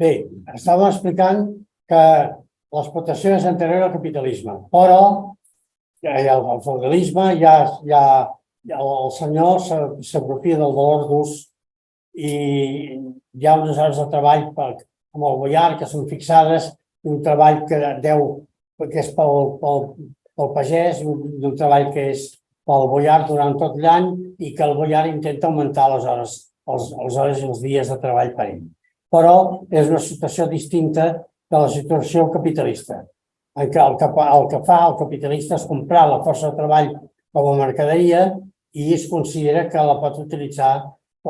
Bé, estàvem explicant que l'explotació és anterior al capitalisme, però el feudalisme el senyor s'apropia del valor d'ús i hi ha unes hores de treball amb el boiar que són fixades, un treball que és pel pagès i un treball que és pel boiar durant tot l'any i que el boiar intenta augmentar les hores i els dies de treball per ell. Però és una situació distinta de la situació capitalista, en què el que fa el capitalista és comprar la força de treball com a mercaderia i es considera que la pot utilitzar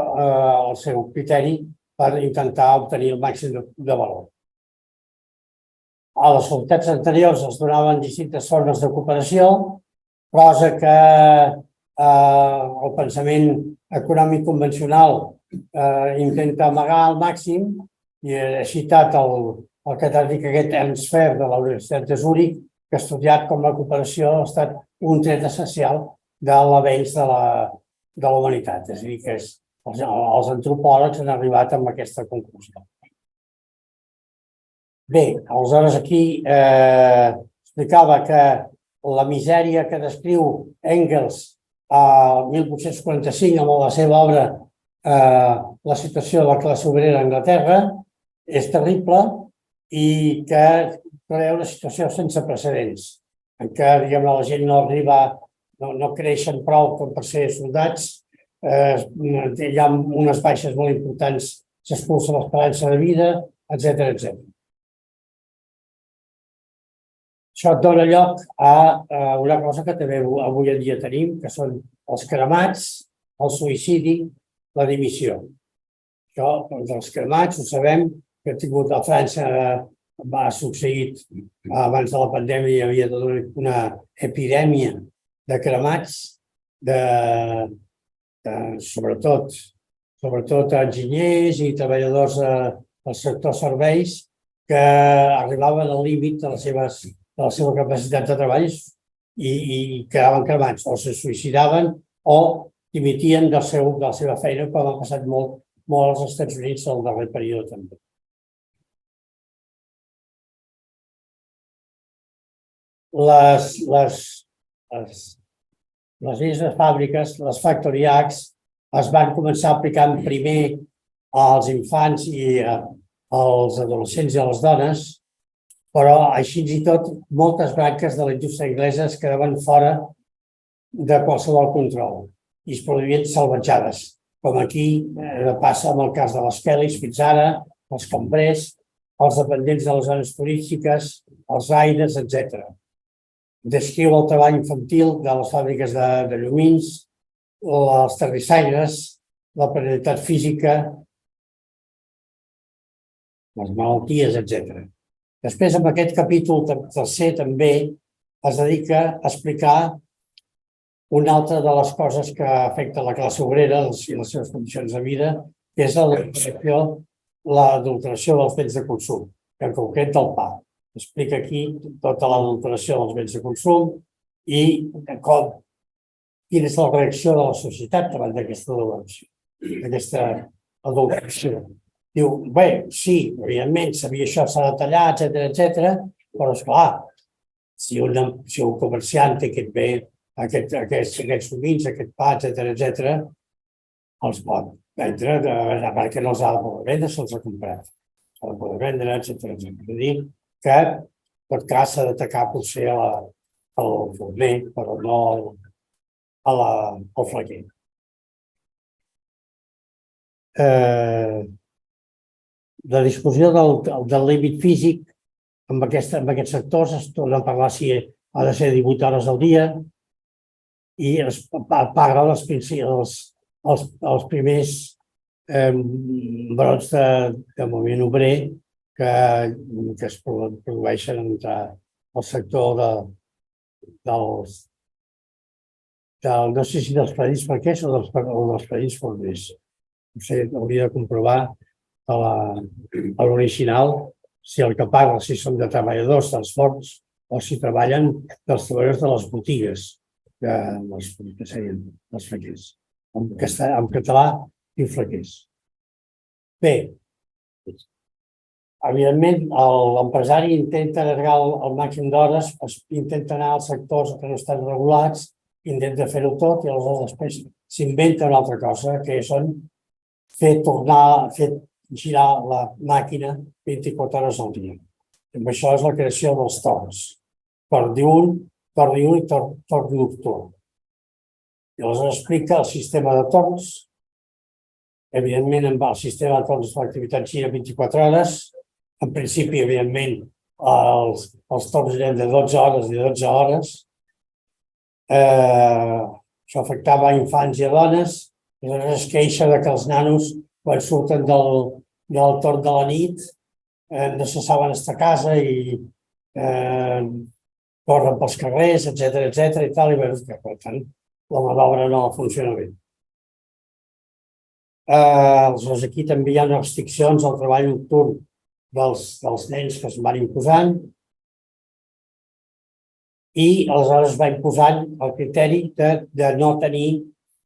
al seu criteri per intentar obtenir el màxim de valor. A les societats anteriors es donaven distintes formes de cooperació, cosa que el pensament econòmic convencional intenta amagar al màxim, i he citat el catedràtic aquest Ernst Fehr de la Universitat de Zúrich, que ha estudiat com la cooperació ha estat un tret essencial de l'avenç de la humanitat. És a dir, que els antropòlegs han arribat a aquesta conclusió. Bé, aleshores aquí explicava que la misèria que descriu Engels el 1845 amb la seva obra La situació de la classe obrera a Anglaterra és terrible i que crea una situació sense precedents, en què la gent no creixen prou com per ser soldats, hi ha unes baixes molt importants, s'expulsa l'esperança de vida, etc. Això dona lloc a una cosa que també avui en dia tenim, que són els cremats, el suïcidi, la dimissió. Això, dels cremats, ho sabem, que ha tingut a França, va succeït abans de la pandèmia, hi havia tota una epidèmia de cremats, sobretot enginyers i treballadors del sector serveis que arribaven al límit de la seva capacitat de treball i quedaven cremats, o se suïcidaven o dimitien de la seva feina, com ha passat molt als Estats Units el darrer període també. Les lleis de fàbriques, les Factory Acts, es van començar aplicant primer als infants i als adolescents i a les dones, però així i tot moltes branques de la indústria anglesa es quedaven fora de qualsevol control i es produïen salvatjades, com aquí passa amb el cas de les Kellys fins ara, els cambrers, els dependents de les zones turístiques, els aires, etc. Descriu el treball infantil de les fàbriques de llumins, els terrissaires, la precarietat física, les malalties, etc. Després, en aquest capítol tercer, també es dedica a explicar una altra de les coses que afecta la classe obrera i les seves condicions de vida, que és l'adulteració dels béns de consum, que en concret del pa. Explica aquí tota l'adulteració dels béns de consum i quina és la reacció de la societat davant d'aquesta adulteració. Diu, bé, sí, evidentment, sabia això, s'ha de tallar, etc, però esclar, si un comerciant té aquest bé, aquests sumins, aquest pa, etc, els pot vendre, perquè no els ha de poder vendre, se'ls ha comprat. S'ha de poder vendre, etc. És a dir, que, en tot cas, s'ha d'atacar potser al forner, però no al flequer. La discussió del límit físic en aquests sectors es torna a parlar si ha de ser 18 hores al dia i es parla els primers brots de moviment obrer que es produeixen entre el sector no sé si dels predits flequers o dels predits forners. No sé, hauria de comprovar a l'original si el que parla, si són de treballadors dels forns o si treballen dels treballadors de les botigues, que serien els flequers. En català diu flequers. Bé, Evidentment, l'empresari intenta allargar el màxim d'hores, intenta anar als sectors que no estan regulats, intenta fer-ho tot i aleshores després s'inventa una altra cosa, que són fer girar la màquina 24 hores al dia. Amb això és la creació dels torns. Torn diürn i torn nocturn. I aleshores explica el sistema de torns. Evidentment, amb el sistema de torns l'activitat gira 24 hores. En principi, evidentment, els torns eren de 12 hores i 12 hores. Això afectava a infants i a dones. Aleshores es queixa que els nanos, quan surten del torn de la nit, no se saben estar a casa i corren pels carrers, etc. i tal, i per tant, la mà d'obra no funciona bé. Aleshores, aquí també hi ha restriccions al treball nocturn dels nens que es van imposant i aleshores es va imposant el criteri de no tenir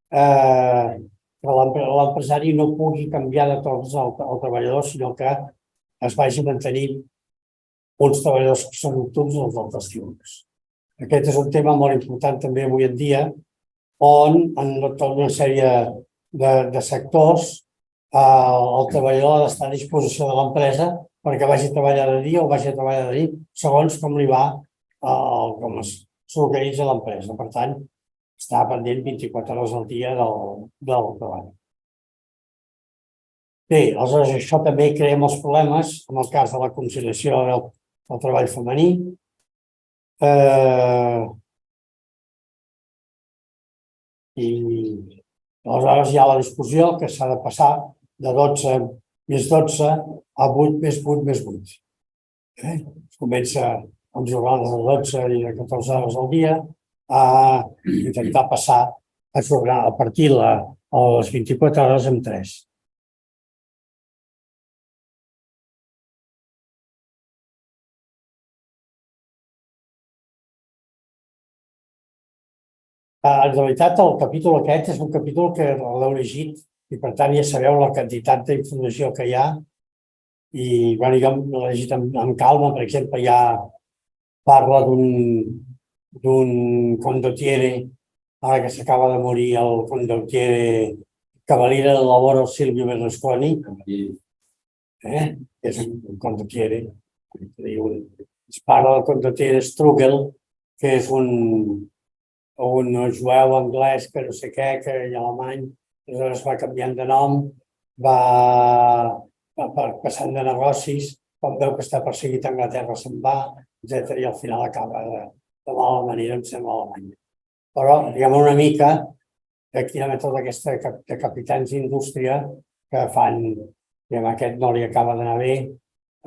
que l'empresari no pugui canviar de torns al treballador, sinó que es vagi mantenint uns treballadors que són nocturns i els altres diürns. Aquest és un tema molt important també avui en dia, on en tota una sèrie de sectors el treballador ha d'estar a disposició de l'empresa perquè vagi a treballar de dia o vagi a treballar de nit, segons com li va, com s'organitza l'empresa. Per tant, està pendent 24 hores al dia del treball. Bé, aleshores això també crea molts problemes en el cas de la conciliació del treball femení. I aleshores hi ha la discussió que s'ha de passar de 12 més 12 a 8 més 8 més 8. Es comença amb jornades de 12 i de 14 hores al dia a intentar passar a partir de les 24 hores en 3. En realitat, el capítol aquest és un capítol que l'heu llegit i, per tant, ja sabeu la quantitat d'informació que hi ha. I jo l'he llegit amb calma. Per exemple, ja parla d'un condottiere, ara que s'acaba de morir el condottiere Cavaliere del Lavoro Silvio Berlusconi, és un condottiere. Es parla del condottiere Strugel, que és un jueu anglès que no sé què, que és alemany, aleshores va canviant de nom, va passant de negocis, quan veu que està perseguit a Anglaterra se'n va, etc. I al final acaba de mala manera, em sembla, alemanya. Però, diguem una mica, aquí hi ha tota aquesta de capitans d'indústria que fan, aquest no li acaba d'anar bé,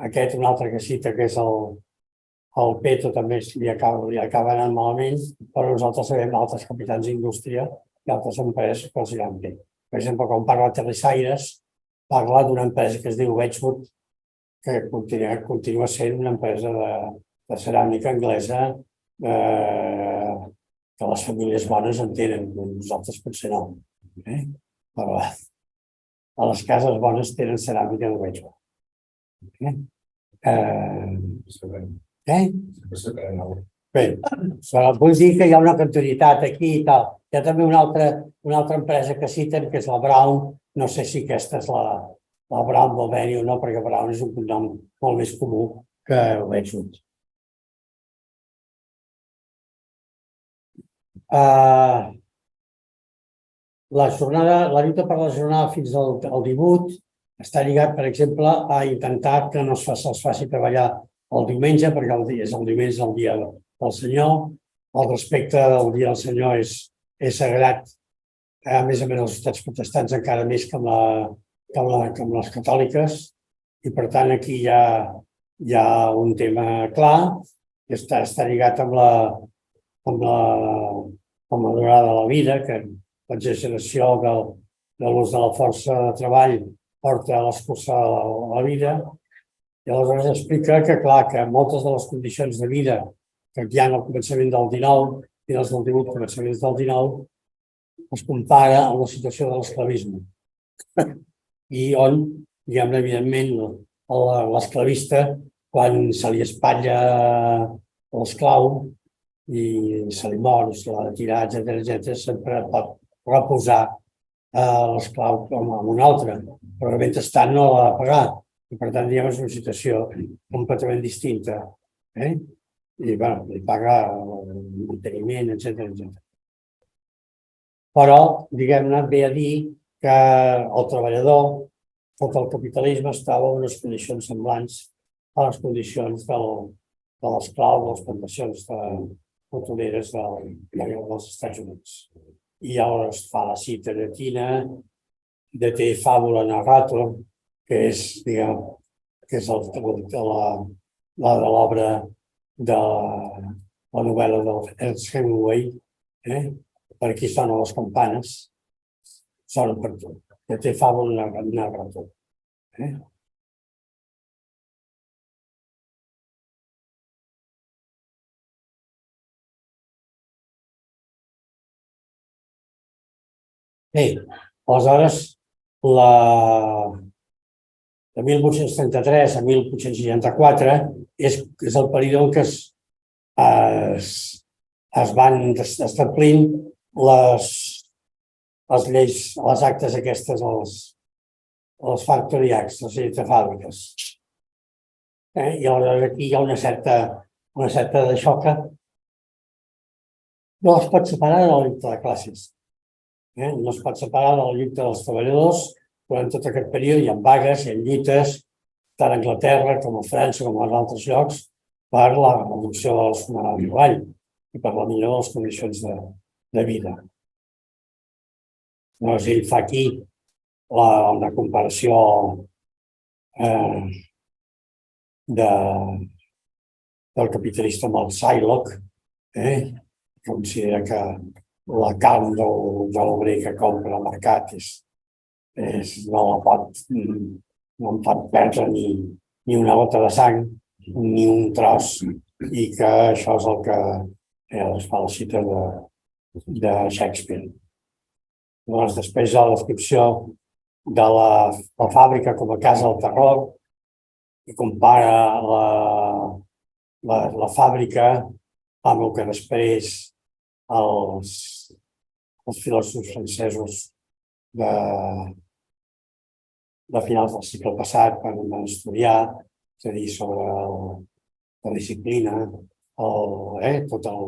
aquest un altre que cita que és el Peto també li acaba anant malament, però nosaltres sabem altres capitans d'indústria i altres empreses que els iran bé. Per exemple, quan parla de Terrissaires, parla d'una empresa que es diu Wedgwood, que continua sent una empresa de ceràmica anglesa que les famílies bones en tenen, nosaltres potser no. Però a les cases bones tenen ceràmica de Wedgwood. Bé, vull dir que hi ha una continuïtat aquí i tal. Hi ha també una altra empresa que citen, que és la Brown. No sé si aquesta és la Brown Boveri o no, perquè Brown és un nom molt més comú que Wedgwood. La lluita per la jornada fins al 18 està lligat, per exemple, a intentar que no se'ls faci treballar el diumenge, perquè és el diumenge el dia del Senyor. El respecte del dia del Senyor és sagrat, a més les societats protestants encara més que amb les catòliques, i per tant aquí hi ha un tema clar que està lligat amb la durada de la vida, que l'exageració de l'ús de la força de treball porta a l'escurçar la vida. I aleshores explica que, clar, que moltes de les condicions de vida que hi ha al començament del 19, finals del 18, començaments del 19, es compara amb la situació de l'esclavisme. I on, diguem-ne, evidentment, l'esclavista, quan se li espatlla l'esclau i se li mor, se l'ha de tirar, etcètera, sempre pot reposar l'esclau com amb un altre, però mentrestant no l'ha de pagar. I per tant, diguem, és una situació completament distinta. I, bueno, li paga el manteniment, etcètera. Però, diguem-ne, ve a dir que el treballador, tot el capitalisme, estava en unes condicions semblants a les condicions de l'esclau de les plantacions petroleres dels Estats Units. I llavors fa la cita llatina de te fabula narrator, que és, diguem, que és la de l'obra de la novel·la d'Ernest Hemingway, per aquí sonen les campanes, sonen per tu, que te fabula narrator. Bé, aleshores, de 1833 a 1864 és el període en què es van establint les lleis, les actes aquestes, els Factory Acts, les lleis de fàbriques. I aleshores aquí hi ha una certa de xoca. No es pot separar de la lluita de classes. No es pot separar de la lluita dels treballadors. Durant tot aquest període hi ha vagues, hi ha lluites, tant a Anglaterra com a França com als altres llocs, per la reducció de les jornades de treball i per la millora de les condicions de vida. Llavors, ell fa aquí una comparació del capitalista amb el Shylock, considera que la carn de l'obrer que compra al mercat no en pot perdre ni una gota de sang, ni un tros, i que això és el que es fa la cita de Shakespeare. Llavors, després de la descripció de la fàbrica com a casa del terror, i compara la fàbrica amb el que després els filòsofs francesos de finals del segle passat van estudiar, és a dir, sobre la disciplina, tot el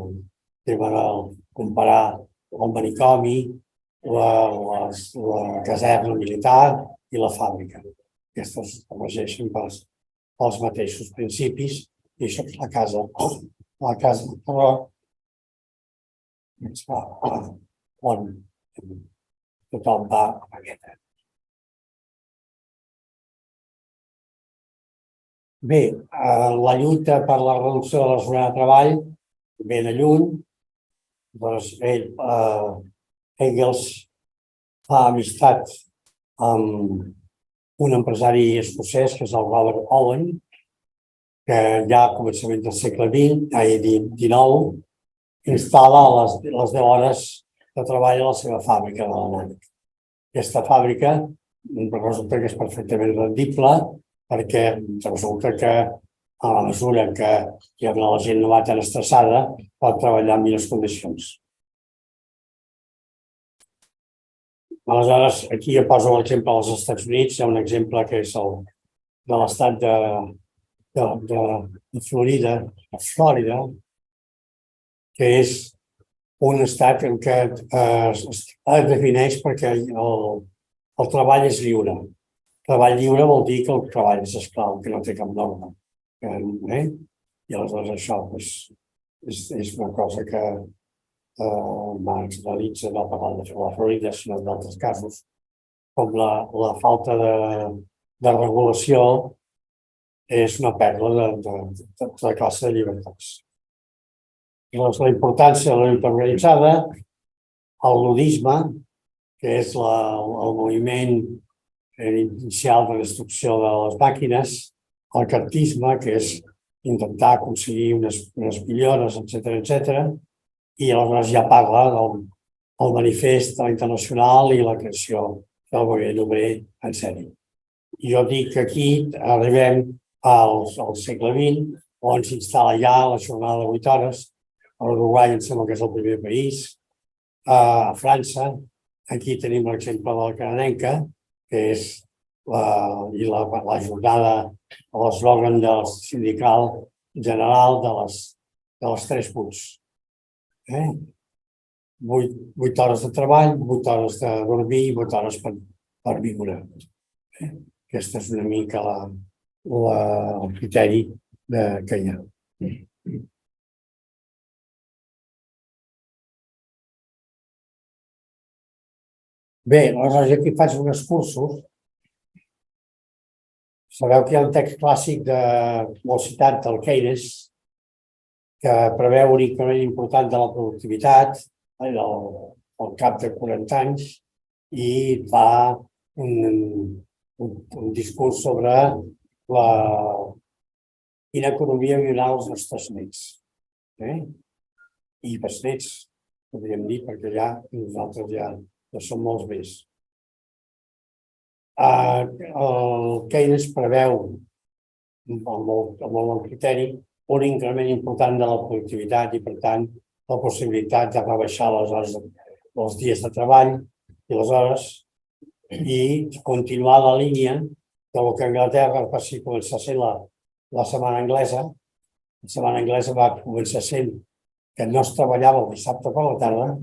tema de comparar el manicomi, la caserna militar i la fàbrica. Aquestes regeixen pels mateixos principis i això és la casa del terror, on tothom va a aquesta. Bé, la lluita per la reducció de la jornada de treball ve de lluny. Doncs Engels fa amistat amb un empresari escocès, que és el Robert Owen, que ja a començament del segle XIX instal·la les 10 hores de treball a la seva fàbrica de l'Alemany. Aquesta fàbrica resulta que és perfectament rendible, perquè resulta que a la mesura que la gent no va tan estressada pot treballar en millors condicions. Aleshores, aquí jo poso l'exemple dels Estats Units. Hi ha un exemple que és el de l'estat de Florida, que és un estat en què es defineix perquè el treball és lliure. Treball lliure vol dir que el treball és esclau, que no té cap norma. I aleshores això és una cosa que Marx realitza, no parlant de la Florida, sinó d'altres casos, com la falta de regulació és una pèrdua de tota classe de llibertats. Llavors, la importància de la lluita organitzada, el ludisme, que és el moviment inicial de destrucció de les màquines, el cartisme, que és intentar aconseguir unes millores, etcètera, i aleshores ja parla del manifest de la Internacional i la creació del moviment obrer en sèrie. Jo dic que aquí arribem al segle XX, on s'instal·la ja la jornada de 8 hores. A l'Uruguai em sembla que és el primer país. A França, aquí tenim l'exemple de la canadenca, que és la jornada, l'eslògan del sindical general de les 3 punts. 8 hores de treball, 8 hores de dormir i 8 hores per viure. Aquest és una mica el criteri que hi ha. Bé, aleshores aquí faig uns cursos. Sabeu que hi ha un text clàssic molt citat del Keynes que preveu un increment important de la productivitat al cap de 40 anys i fa un discurs sobre quina economia viuran els nostres nets. I besnets, podríem dir, perquè ja nosaltres ja som molts més. El Keynes preveu, amb molt bon criteri, un increment important de la productivitat i, per tant, la possibilitat de rebaixar els dies de treball i les hores i continuar la línia del que a Anglaterra va començar a ser la setmana anglesa. La setmana anglesa va començar sent que no es treballava el dissabte per la tarda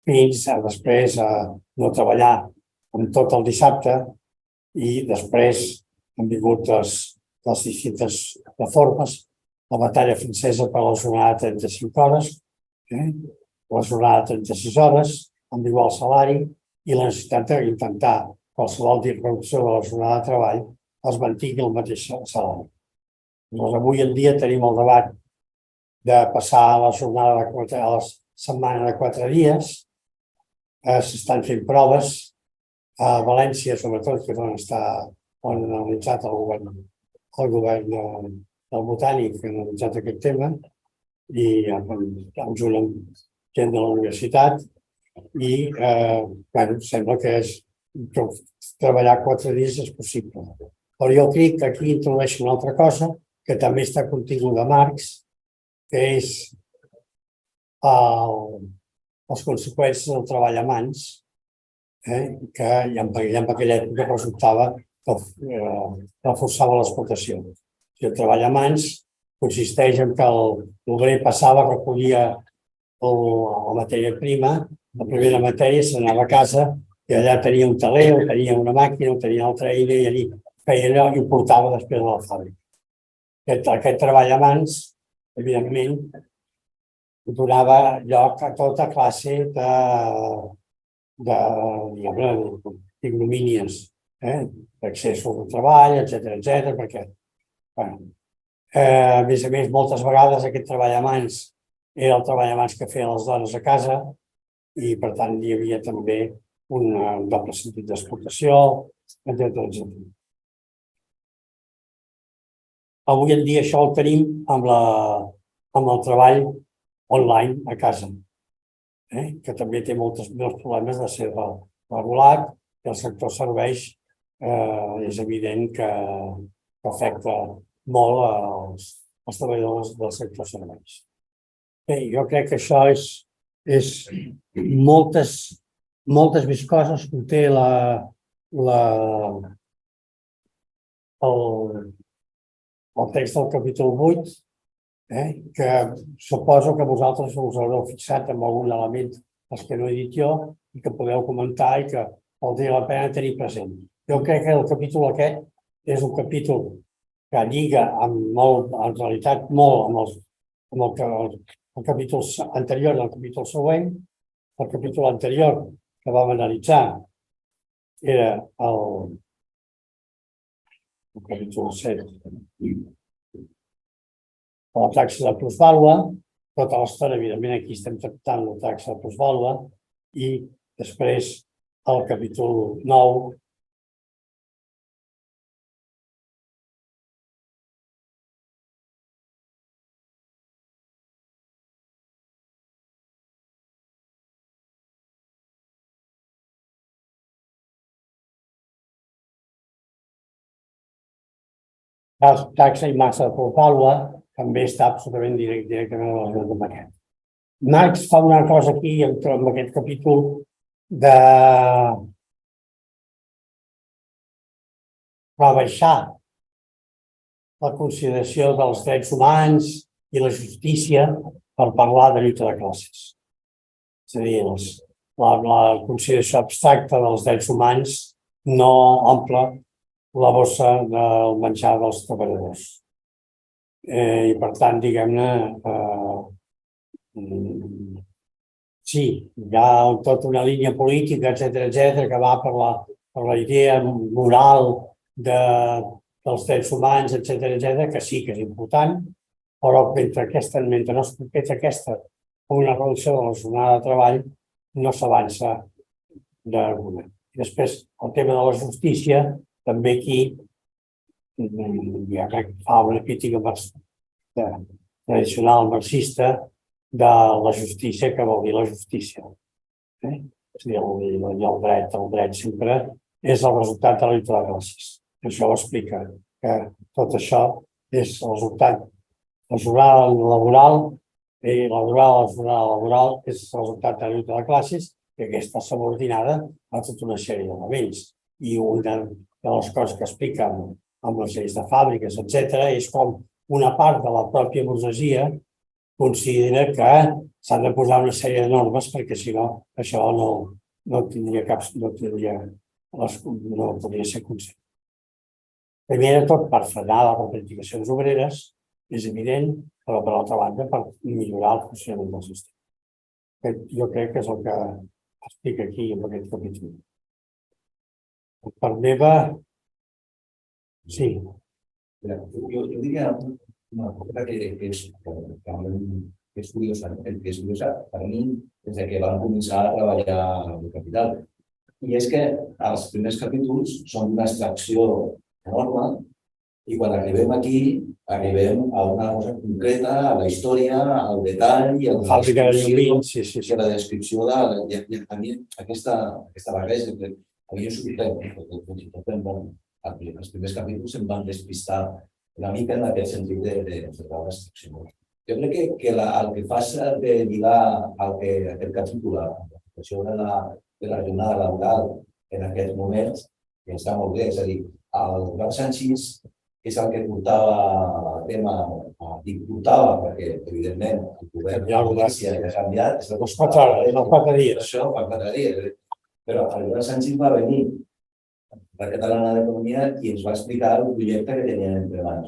fins a després no treballar amb tot el dissabte i després han vingut les distintes reformes, la batalla francesa per la jornada de 35 hores, la jornada de 36 hores, amb igual salari i la necessitat d'intentar qualsevol disrupció de la jornada de treball es mantingui el mateix salari. Doncs avui en dia tenim el debat de passar a la jornada a la setmana de 4 dies. S'estan fent proves a València, sobretot, que és on ha analitzat el govern del Botànic, que ha analitzat aquest tema, i amb gent de la universitat, i sembla que treballar 4 dies és possible. Però jo crec que aquí introdueix una altra cosa que també està continguda a Marx, que és les conseqüències del treball a mans, que ja en aquella època resultava que reforçava l'explotació. El treball a mans consisteix en que l'obrer passava, recollia la matèria prima, la primera matèria, s'anava a casa i allà tenia un teler, o tenia una màquina, o tenia una altra eina i allí feia allò i ho portava després a la fàbrica. Aquest treball a mans, evidentment, donava lloc a tota classe d'ignomínies, d'accessos al treball, etcètera, perquè, a més, moltes vegades aquest treball a mans era el treball a mans que feien les dones a casa i, per tant, hi havia també un doble sentit d'explotació, etcètera. Avui en dia això ho tenim amb el treball online a casa, que també té molts problemes de ser regulat, i el sector serveis és evident que afecta molt els treballadors del sector serveis. Bé, jo crec que això és moltes més coses que té el text del capítol 8, que suposo que vosaltres us haureu fixat en algun element els que no he dit jo i que podeu comentar i que valdria la pena tenir present. Jo crec que el capítol aquest és un capítol que lliga en realitat molt amb el capítol anterior i el capítol següent. El capítol anterior que vam analitzar era el capítol 7, la taxa de plusvàlua. Tota l'estona, evidentment, aquí estem tractant la taxa de plusvàlua i després el capítol 9 taxa i massa de plusvàlua també està absolutament directament relacionat amb aquest. Marx fa una cosa aquí, en aquest capítol, de rebaixar la consideració dels drets humans i la justícia per parlar de lluita de classes. És a dir, la consideració abstracta dels drets humans no omple la bossa del menjar dels treballadors. I per tant, diguem-ne, sí, hi ha tota una línia política, etcètera, que va per la idea moral dels drets humans, etcètera, que sí que és important, però mentre no es concreta aquesta una reducció de la jornada de treball, no s'avança d'argument. I després, el tema de la justícia, també aquí ja crec que fa una crítica tradicional marxista de la justícia, que vol dir la justícia. És a dir, el dret sempre és el resultat de la lluita de classes. Això ho explica, que tot això és el resultat. La jornada laboral i la jornada laboral és el resultat de la lluita de classes, que aquesta està subordinada a tota una sèrie d'elements. I una de les coses que expliquen amb les lleis de fàbriques, etcètera, és com una part de la pròpia burgesia considera que s'han de posar una sèrie de normes perquè si no, això no podria ser conscient. Primer de tot, per frenar les reivindicacions obreres, és evident, però per l'altra banda, per millorar el funcionament del sistema. Jo crec que és el que explica aquí en aquest capítol. Per part meva, sí. Jo diria una cosa que és curiosa. El que és curiosa per mi des que vam començar a treballar el Capital. I és que els primers capítols són d'una extracció enorme i quan arribem aquí arribem a una cosa concreta, a la història, al detall i a la descripció de aquesta barreja. A mi jo sorprèn. Els primers capítols em van despistar una mica en aquest sentit de la restricció. Jo crec que el que passa de lligar aquest capítol a la situació de la jornada laboral en aquests moments està molt bé. És a dir, el Joan Sanchis és el que portava el tema, perquè evidentment el govern de Galícia ja ha canviat. Els 4 dies. Això, fa 4 dies. Però el Joan Sanchis va venir la Catalana d'Economia i ens va explicar el projecte que tenien entre mans.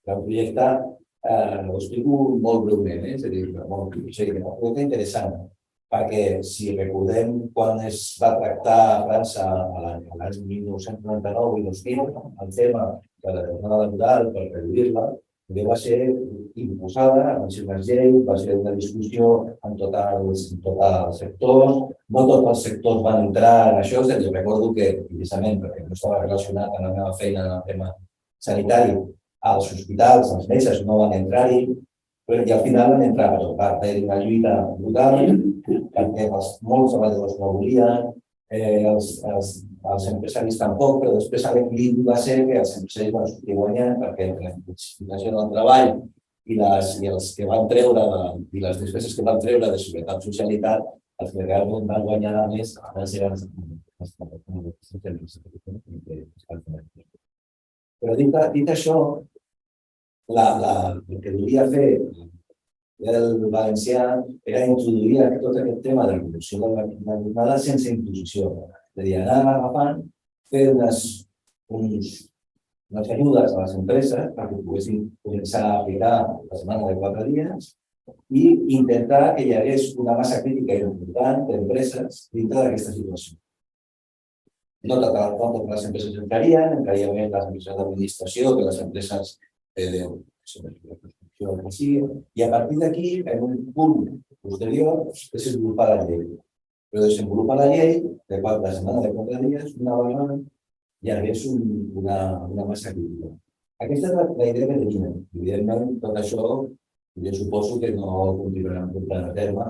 Era un projecte, ho explico molt breument, és a dir, un projecte interessant, perquè si recordem quan es va tractar a França l'any 1999 i 2000 el tema de la jornada laboral per reduir-la, va ser imposada, va ser una llei, va ser una discussió amb tots els sectors, no tots els sectors van entrar en això, jo recordo que, precisament, perquè no estava relacionat amb la meva feina en el tema sanitari, els hospitals, els metges no van entrar-hi, i al final van entrar, però va haver una lluita brutal, perquè molts treballadors no volien, els empresaris tampoc, però després l'equilibri va ser que els empresaris van sortir guanyant perquè entre la intensificació del treball i els que van treure i les despeses que van treure de seguretat socialitat, els que realment van guanyar més van ser els però dit això, el que volia fer el valencià era introduir tot aquest tema de la reducció de la jornada sense imposició. És a dir, anar agafant, fer unes ajudes a les empreses perquè poguessin començar a aplicar la setmana de 4 dies i intentar que hi hagués una massa crítica important d'empreses dintre d'aquesta situació. No totes les empreses entrarien més les empreses d'administració que les empreses de i a partir d'aquí, en un punt posterior, desenvolupar la llei. Però desenvolupar la llei de la setmana de 4 dies, una vegada, hi hagués una massa crítica. Aquesta és la idea que tenim. Evidentment, tot això, jo suposo que no ho continuaran portant a terme,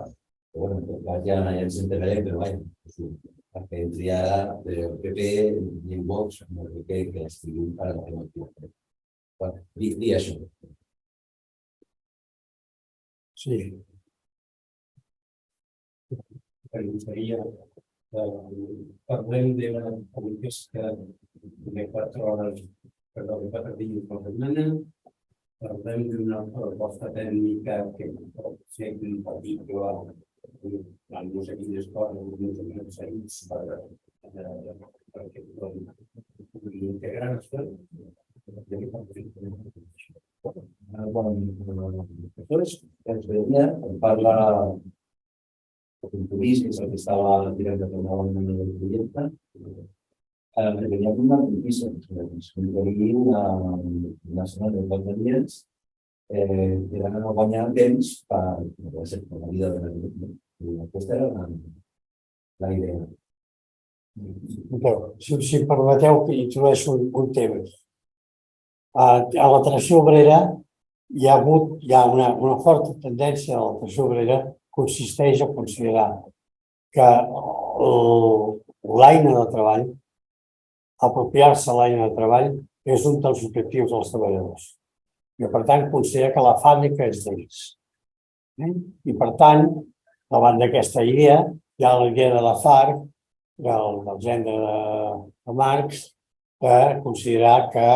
però en tot cas ja ens entenarem, però perquè entri ara el PP i el Vox, amb el PP que estiguin per a la tema. Dir això. Sí. Parlem d'una publicació de 4 hores, perdó, de 4 dies per setmana. Parlem d'una proposta tècnica que pot ser un article amb no sé quines coses, no sé quins seguits perquè pugui integrar-se. Aleshores, ens veia, em parla de compromís, que és el que estava tirant de tornar el projecte. Venia amb una notícia, ens contaria una setmana de 4 dies que van a guanyar temps per la vida de la vida. Aquesta era la idea. Si em permeteu que introdueixo un tema. A l'atracció obrera hi ha una forta tendència a l'atracció obrera consisteix a considerar que l'eina de treball, apropiar-se l'eina de treball, és un dels objectius dels treballadors. I per tant considera que la fàbrica és d'ells. I per tant, davant d'aquesta idea, hi ha la idea de la FARC, del gènere de Marx, de considerar que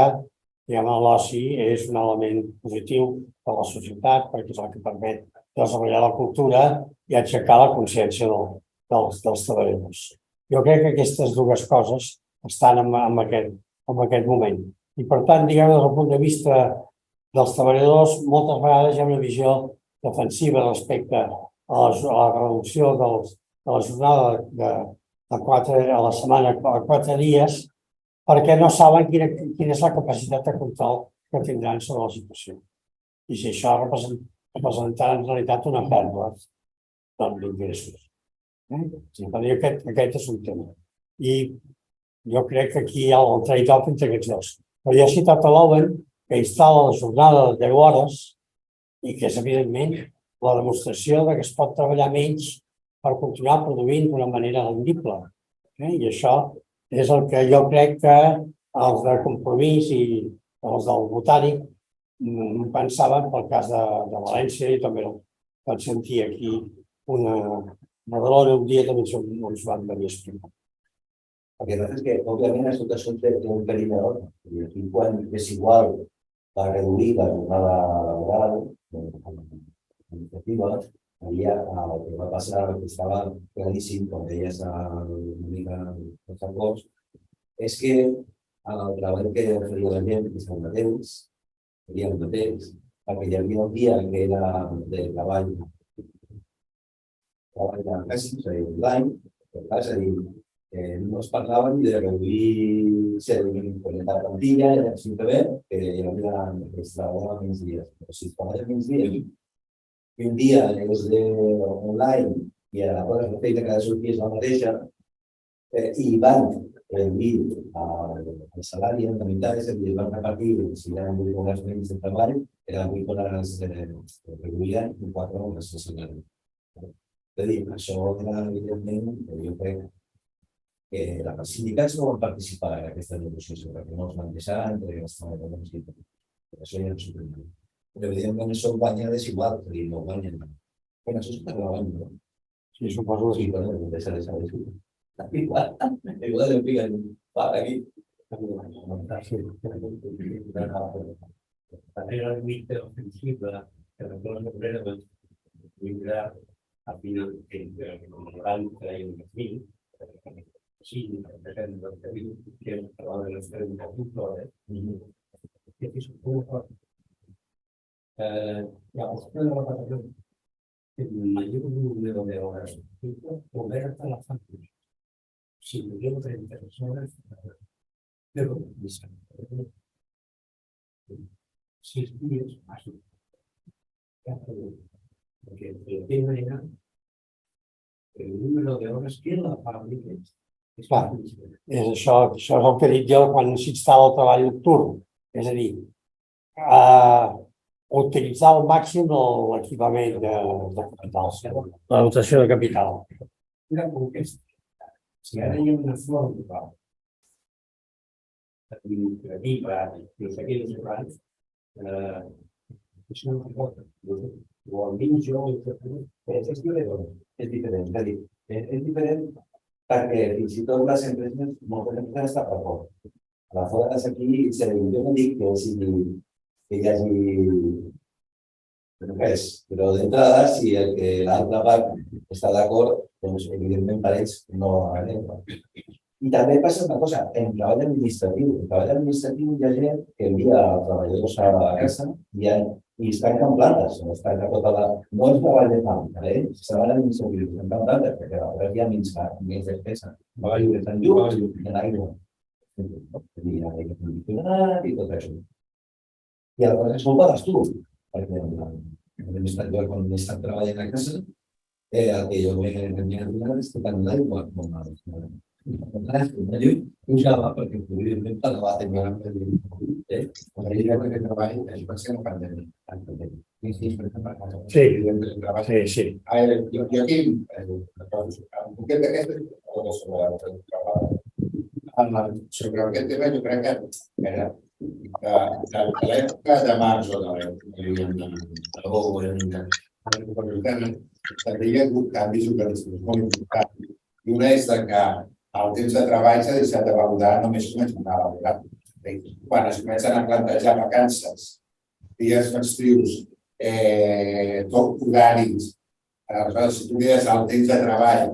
l'oci és un element positiu de la societat perquè és el que permet desenvolupar la cultura i aixecar la consciència dels treballadors. Jo crec que aquestes dues coses estan en aquest moment. I per tant, diguem, des del punt de vista dels treballadors, moltes vegades hi ha una visió defensiva respecte a la reducció de la jornada a la setmana a 4 dies, perquè no saben quina és la capacitat de control que tindran sobre la situació. I si això representarà en realitat una pèrdua d'ingressos. Aquest és un tema. I jo crec que aquí hi ha el trade-off entre aquests dos. Però ja he citat a l'Owen, que instal·la la jornada de 10 hores i que és, evidentment, la demostració que es pot treballar menys per continuar produint d'una manera rendible. I això és el que jo crec que els de Compromís i els del Botànic pensaven pel cas de València i també vaig sentir aquí una Badalona un dia també ens van venir a explicar. El que passa és que, òbviament, tot això té un perill. I aquí, quan és igual per reduir la jornada laboral administrativa, el que va passar, que estava claríssim, com deies una mica els acords, és que el treball que feia la gent és el mateix, perquè hi havia un dia que era de treball de quasi l'any, és a dir, no es parlava ni de reduir la plantilla, simplement que es treballava menys dies. Però si es treballa menys dies, i un dia és online i a la cosa de feina cada dia és la mateixa, i van reduir el salari en la meitat, és a dir, es van repartir, si eren 8 hores menys de treball, eren 8 hores reduïdes i 4 hores de salari. És a dir, això era, evidentment, jo crec que els sindicats no van participar en aquesta negociació, perquè no els van deixar entre els treballadors i tot. Això ja no s'ho tenia. Però, evidentment, això guanya desigual, és a dir, no guanyen. Bueno, això és per la banda, no? Sí, suposo que sí. Bueno, no deixa de saber. Igual le pican para aquí. Era el mite ofensivo que la cosa obrera vindrà a final entre el 90 i el 2000, sí, depèn del que diu, que és parlar de les 30 hores. I aquí és una cosa. La qüestió de la reparació, el major número de horas oberta a la fàbrica. Si no llevo 30 horas, pero 6 días más. Porque de alguna manera el número de horas que la fàbrica és clar. És això és el que he dit jo quan s'instal·la el treball nocturn. És a dir, utilitzar al màxim l'equipament de capital, la dotació de capital. Era com aquesta. Si ara hi ha una forma administrativa, no sé què, Això no importa. O el mitjà o el que És diferent. És diferent perquè fins i tot les empreses moltes empreses estan d'acord. Aleshores aquí jo no dic que hi hagi res, però d'entrada si l'altra part està d'acord, doncs evidentment per ells no anem. I també passa una cosa, en treball administratiu. En treball administratiu hi ha gent que envia treballadors a casa i es tanquen plantes, es tanca tota la... No és treball de fàbrica, ells treball administratiu, es tanquen plantes perquè aleshores hi ha menys despesa. Treball de Sant Lluc, de l'aigua. I l'aigua condicionat i tot això. I aleshores això ho pagues tu, perquè quan he estat treballant a casa, el que jo m'he donat és que tant l'aigua com pujava perquè evidentment va tenir una La idea que treball es va ser en pandèmia. Sí. Jo aquí, en aquest d'aquestes, sobre aquest tema jo crec que era de l'època de març o de l'època també hi ha hagut canvis organitzatius molt importants. I una és que el temps de treball s'ha deixat de valorar només com a jornada laboral. Quan es comencen a plantejar vacances, dies festius, horaris, aleshores si tu mires el temps de treball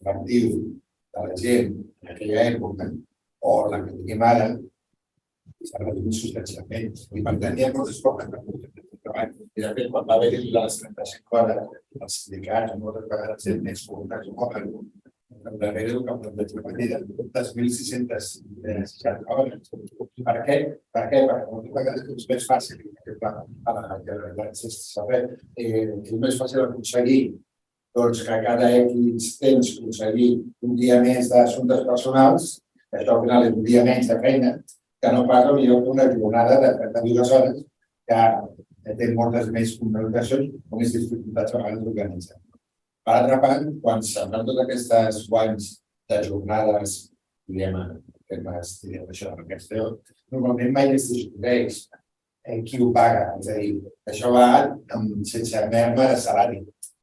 efectiu de la gent en aquella època o la que tenim ara, s'ha reduït substancialment. I per tant hi ha moltes poques de treball. I de fet, quan va haver-hi les 35 hores, els sindicats moltes vegades sent més voluntaris o darrere del camp de treball de 2.660 hores. Per què? Perquè moltes vegades és més fàcil és més fàcil aconseguir que cada X temps aconseguir un dia més d'assumptes personals, que això al final és un dia menys de feina, que no pas una jornada de 32 hores que té moltes més complicacions o més dificultats a vegades d'organitzar. Per altra part, quan se'n van totes aquestes guanys de jornades, normalment mai es discuteix qui ho paga. És a dir, això va sense merma de salari.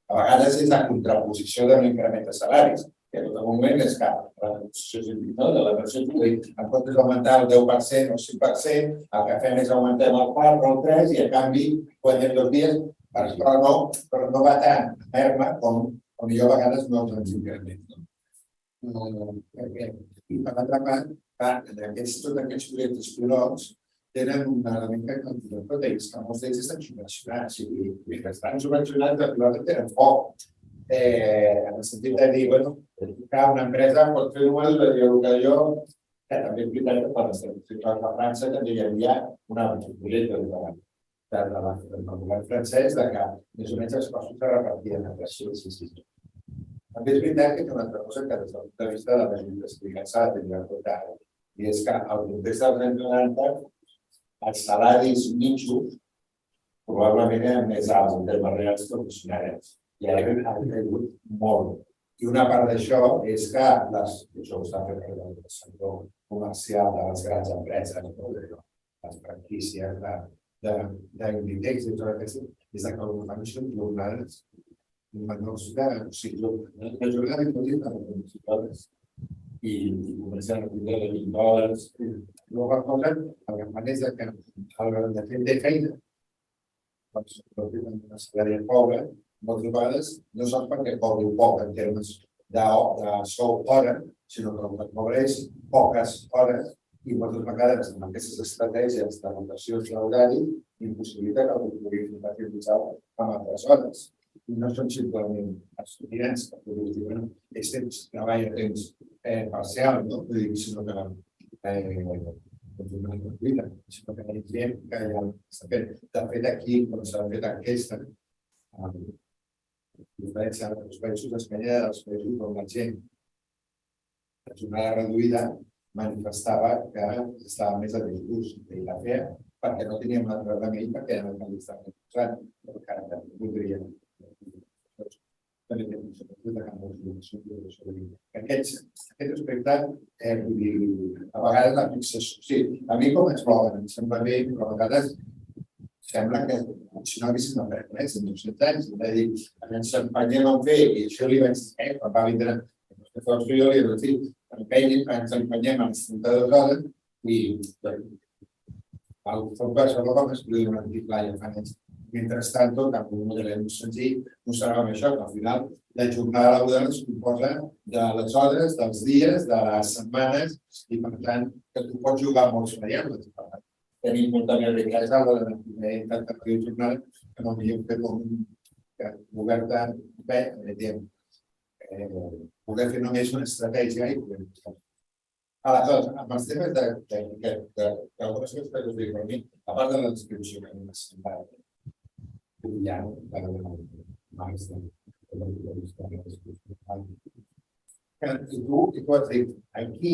A vegades és la contraposició de l'increment de salaris, que en tot moment és que la versió en comptes d'augmentar el 10% o el 5%, el que fem és augmentem el 4 o el 3 i a canvi guanyem 2 dies, però no va tant a merma com jo a vegades no ens incremento. I per altra part, tots aquests projectes pilots tenen un element que ells, que molts d'ells estan subvencionats. I que estan subvencionats, de pilot tenen foc. En el sentit de dir, que una empresa pot fer números de dir el que jo, que també és veritat que per les tradicions de França també hi havia una projecte del govern francès de que més o menys els costos es repartien entre sí. També és veritat que té una altra cosa que des del punt de vista de la majoria s'ha de tenir en compte ara. I és que al context dels anys 90 els salaris mitjos probablement eren més alts en termes reals que funcionaris. I ara han caigut molt. I una part d'això és que això ho està fent el sector comercial de les grans empreses, les franquícies d'Inditex i tot aquest, és que el fan són jornades menors de jornada i comencen a tindre de $20. L'altra cosa, el que fan és que el de fet de feina, doncs, una salària pobra, moltes vegades no sols perquè cobri poc en termes de sou hora, sinó que cobreix poques hores i moltes vegades amb aquestes estratègies de rotacions d'horari impossibilita que el pugui compatibilitzar amb altres hores. I no són simplement estudiants que puguin dir, és temps, treball a temps parcial, sinó que hi gent que ja s'ha fet. De fet, aquí, quan s'ha fet aquesta, a diferència dels països d'Espanya, dels països on la gent de jornada reduïda manifestava que estava més a disgust i la feia perquè no teníem un altre remei perquè era el que li estava posant, però que ara voldríem. Aquest aspecte, a vegades la fixació, sí, a mi com es volen, em sembla bé, però a vegades sembla que si no haguéssim après res en 200 anys, és a dir, ens empenyem a fer, i això li vaig dir, quan va vindre, que fos jo, li vaig dir, ens empenyem a les 32 hores i el foc va ser l'home que es podia donar un pla ja fa anys. Mentrestant, tot, amb un model més senzill, no serà amb això, que al final la jornada laboral es composa de les hores, dels dies, de les setmanes, i per tant, que tu pots jugar molts variables. Tenim molta més riquesa a l'hora de poder intentar fer jornada, que no havíem fet com oberta, poder fer només una estratègia i poder fer. Aleshores, amb els temes d'algunes coses que us dic per mi, a part de la descripció que hem sentat, ja, i tu has dit, aquí,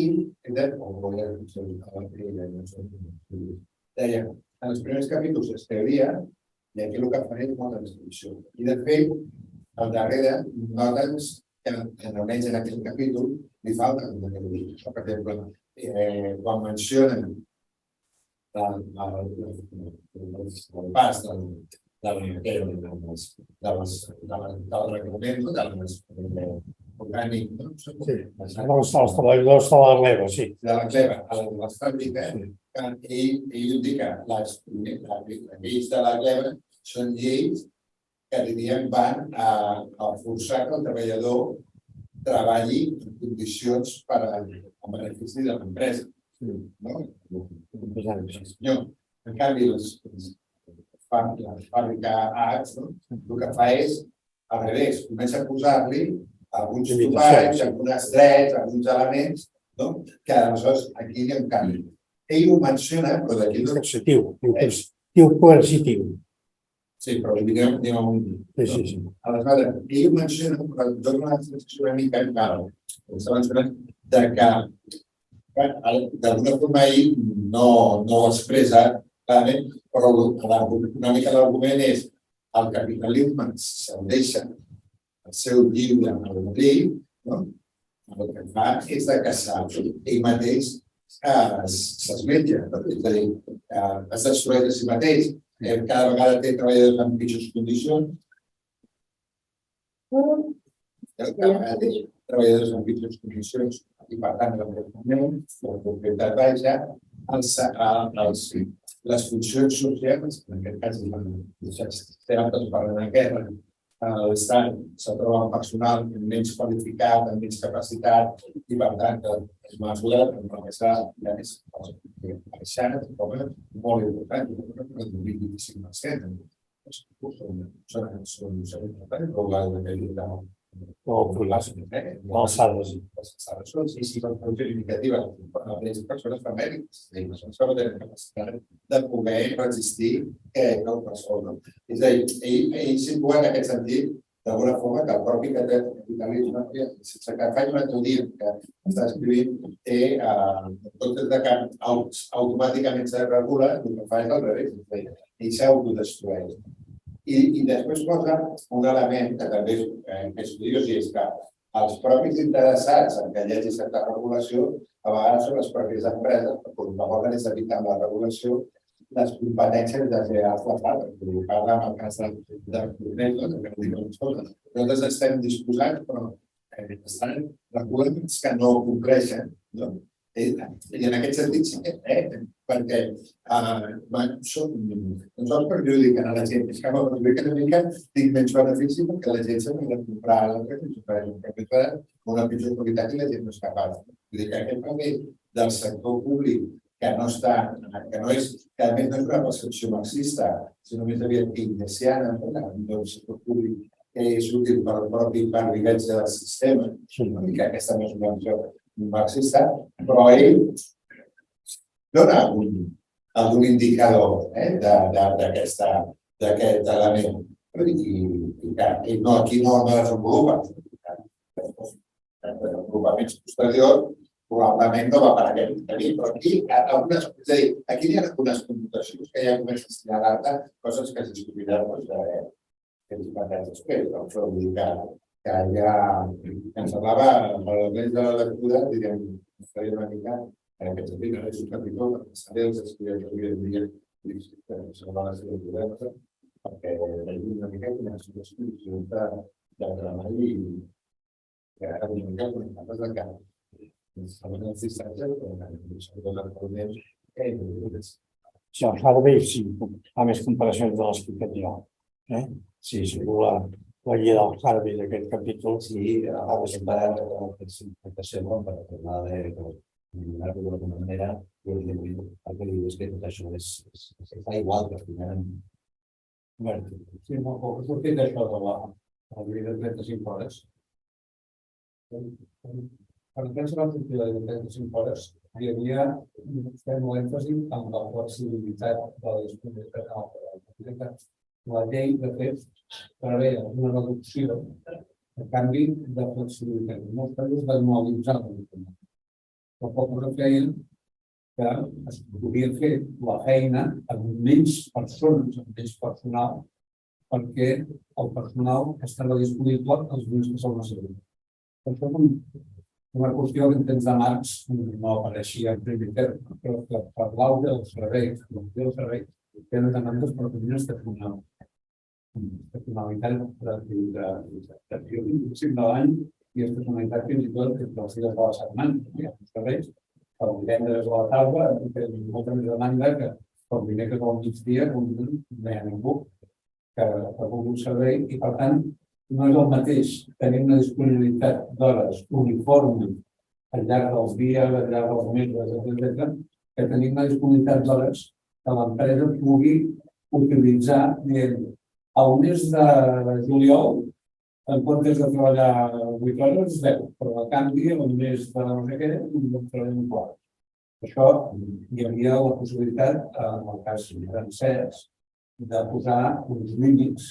deia, en els primers capítols es teoria, i aquí el que faré és molta descripció. I de fet, al darrere, notes que almenys en aquest capítol li falta una teoria. Per exemple, quan mencionen el pas del reglament, orgànic, Sí, els treballadors de la gleba, sí. de la cleva a les fàbriques, ell indica les lleis de la cleva són lleis que diríem van a forçar que el treballador treballi en condicions en benefici de l'empresa. En canvi, la fàbrica AX el que fa és al revés, comença a posar-li alguns topalls, alguns drets, alguns elements, que aleshores aquí hi ha un canvi. Ell ho menciona, però d'aquí no... Coercitiu, coercitiu. Sí, però anem a un... Sí. Aleshores, ell ho menciona, però dona una sensació una mica encara. Està mencionant que d'alguna forma ell no ho expressa clarament, però una mica l'argument és el capitalisme se'l deixa el seu lliure albedrí, el que fa és de caçar ell mateix s'esmetja, és a dir, es destrueix a si mateix, cada vegada té treballadors en pitjors condicions, treballadors en pitjors condicions i per tant la propietat baixa, les funcions socials, en aquest cas les terapes per a la guerra, l'estat se troba amb personal menys qualificat, amb menys capacitat i per tant es mesura per progressar més baixant molt important, un 25%. Són importants, Alçades. són significatives per a les persones femèniques. Les persones tenen capacitat de poder resistir no persona. És a dir, ell situa en aquest sentit d'alguna forma que el propi capitalisme, sense que faci una teoria que està escrivint, en comptes de que automàticament se regula, el que fa és al revés, ell s'autodestrueix. I després posa un element que també és curiós i és que els propis interessats en que hi hagi certa regulació a vegades són les pròpies empreses, perquè el que volen és evitar la regulació les competències deslleials de l'altre. Parla en el cas de nosaltres estem disposats, però estan regulaments que no compleixen. I en aquest sentit sí que perquè nosaltres perjudiquen a la gent, és que me perjudiquen una mica, tinc menys benefici perquè la gent s'ha de comprar l'altre que s'ofereix una pitjor qualitat i la gent no és capaç. Vull dir que aquest paper del sector públic que no és, que a més no és una percepció marxista, sinó més aviat keynesiana, del sector públic que és útil per al propi pervivència del sistema, i que aquesta no és una visió marxista, però ell dona algun indicador d'aquest element. I aquí no desenvolupa. El desenvolupament posterior probablement no va per aquest camí, però aquí hi ha algunes computacions que ja comencen a assenyalar-te coses que es discutiran després, el Freud que ja ens parlava almenys de la lectura, diríem, faria una mica en aquest sentit, és un capítol que saber els estudiants avui en dia sobre les lectures, perquè veiem una mica quines són les condicions de treball i que ara una mica connectades de cara. Saben els dissatges, sobretot actualment, Això, Harvey, sí, fa més comparacions de les que he fet jo. Sí, segur la guia del Harvey d'aquest capítol. Sí, ha de separar el 50% per tornar a d'alguna manera, i el que diu és que tot això fa igual que finalment. Sí, molt poc. Has sortit això de la llei de 35 hores. Per què se va sortir la llei de 35 hores? Hi havia fem l'èmfasi en la flexibilitat de la disponibilitat. La llei, de fet, preveia una reducció a canvi de flexibilitat. En molts casos d'anualitzar la disponibilitat. Però poc que feien que es podia fer la feina amb menys persones, amb menys personal, perquè el personal estava disponible als dies que se'l necessita. Això és una qüestió que en temps de Marx no apareixia en primer terme, però que per l'auge dels serveis, tenen demandes per tenir estacionalitat de 25 de l'any i estacionalitat fins i tot dels dies de la setmana. Hi ha uns serveis per divendres a la tarda, tenen molta més demanda que el primer que és al migdia, on no hi ha ningú que vulgui un servei i, per tant, no és el mateix tenir una disponibilitat d'hores uniforme al llarg dels dies, al llarg dels mesos, etc., que tenir una disponibilitat d'hores que l'empresa pugui utilitzar dient al mes de juliol, en comptes de treballar 8 hores, 10, però a canvi, al mes de no sé què, treballar 4 hores. Això hi havia la possibilitat, en el cas francès, de posar uns límits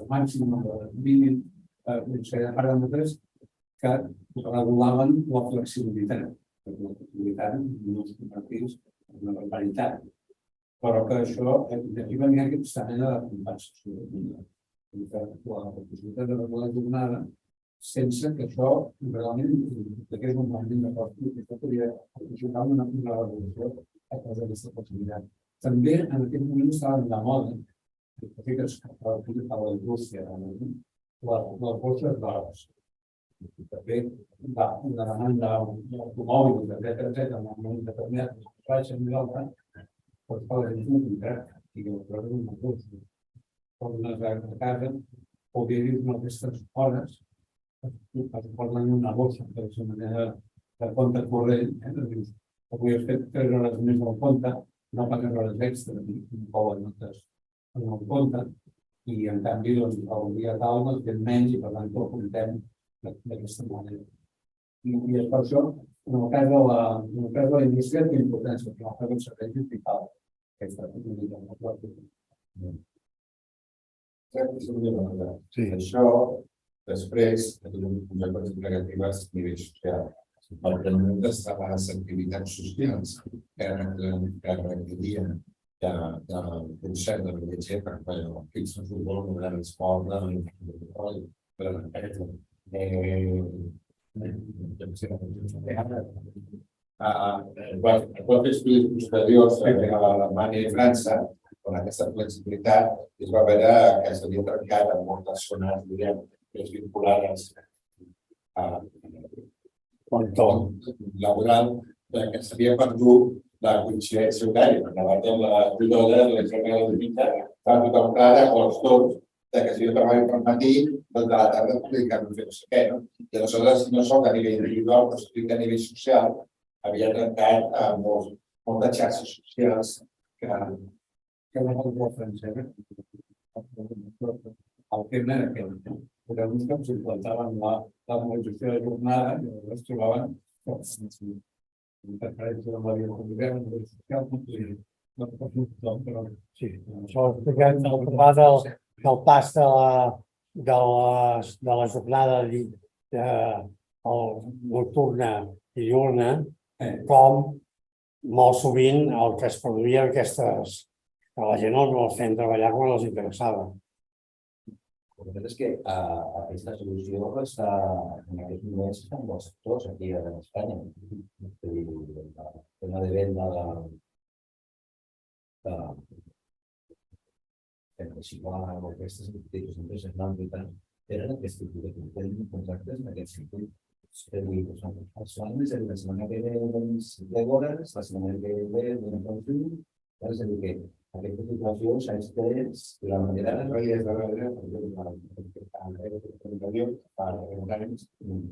màxim mínim paràmetres que regulaven la flexibilitat. La flexibilitat no es convertís en una barbaritat, però que això aquí venia aquesta mena de compensació. La possibilitat de regular la jornada sense que això realment és un moment de cost que podria ajudar una revolució a través d'aquesta flexibilitat. També en aquest moment estaven de moda, que es a la indústria, les bosses d'hores. També una demanda d'automòbils, etc., en un moment determinat, baixa més alta, però es poden dir un contracte, i el problema és una bossa. Tornes a casa, podria dir aquestes hores, es posen una bossa, per la manera de compte corrent, avui has fet 3 hores més del compte, no pagues hores extra, no poden notes en el compte, i en canvi el dia tal no té menys i per tant ho comptem d'aquesta manera. I és per això, en el cas de la indústria, té importància, perquè el cas del servei és vital. Aquesta Això, després, ha tingut conseqüències negatives a nivell social. Perquè moltes de les activitats socials que requerien d'un cert de viatger, per exemple, el fix de futbol, el gran esport, els estudis posteriors a Alemanya i França, on aquesta flexibilitat es va veure que s'havia trencat en moltes zones, diguem, més vinculades a l'entorn laboral, que s'havia perdut la coincidència horària. Per davant amb la pilota de l'examen de la lluita, estava tothom clara o els torns que si jo treballo per matí, doncs de la tarda publicar-me fer no sé què. I aleshores, no sols a nivell individual, però sí que a nivell social, havia trencat moltes xarxes socials que no és la francesa. El tema era que uns cops implantaven la mobilització de jornada i es trobaven interferència de la vida familiar, de la vida social, no pot fer tothom, però sí. Això ho expliquem al parlar del pas de la jornada nocturna i diurna, com molt sovint el que es produïa que la gent no els feien treballar quan els interessava. El que passa és que aquesta solució està, en aquests moments, està en molts sectors aquí a Espanya. És a dir, el tema de venda de Xigual o aquestes tipus d'empreses d'àmbita tenen aquest tipus de contractes en aquest sentit. És a dir, els plans, la setmana que ve de hores, la setmana que ve de consum, és a dir, que aquesta situació s'ha estès de la manera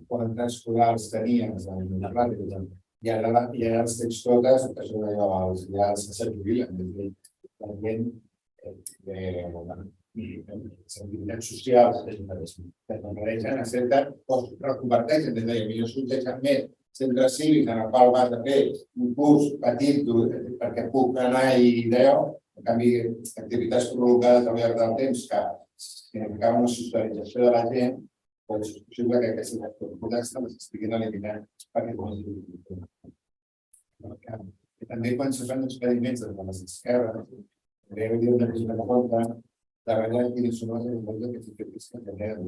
quantes escolars tenies i ara els tens totes, ja els que se jubilen. La gent les activitats socials que converteixen a certa, reconverteixen, millor sorteixen més centres cívics en el qual vas a fer un curs petit perquè puc anar i ideo, en canvi, activitats prolongades al llarg del temps que significaven una socialització de la gent, doncs és possible que aquestes activitats les estiguin eliminant perquè també quan se fan experiments de les esquerres, podríem dir una cosa en compte de veure quines són les elements que tenen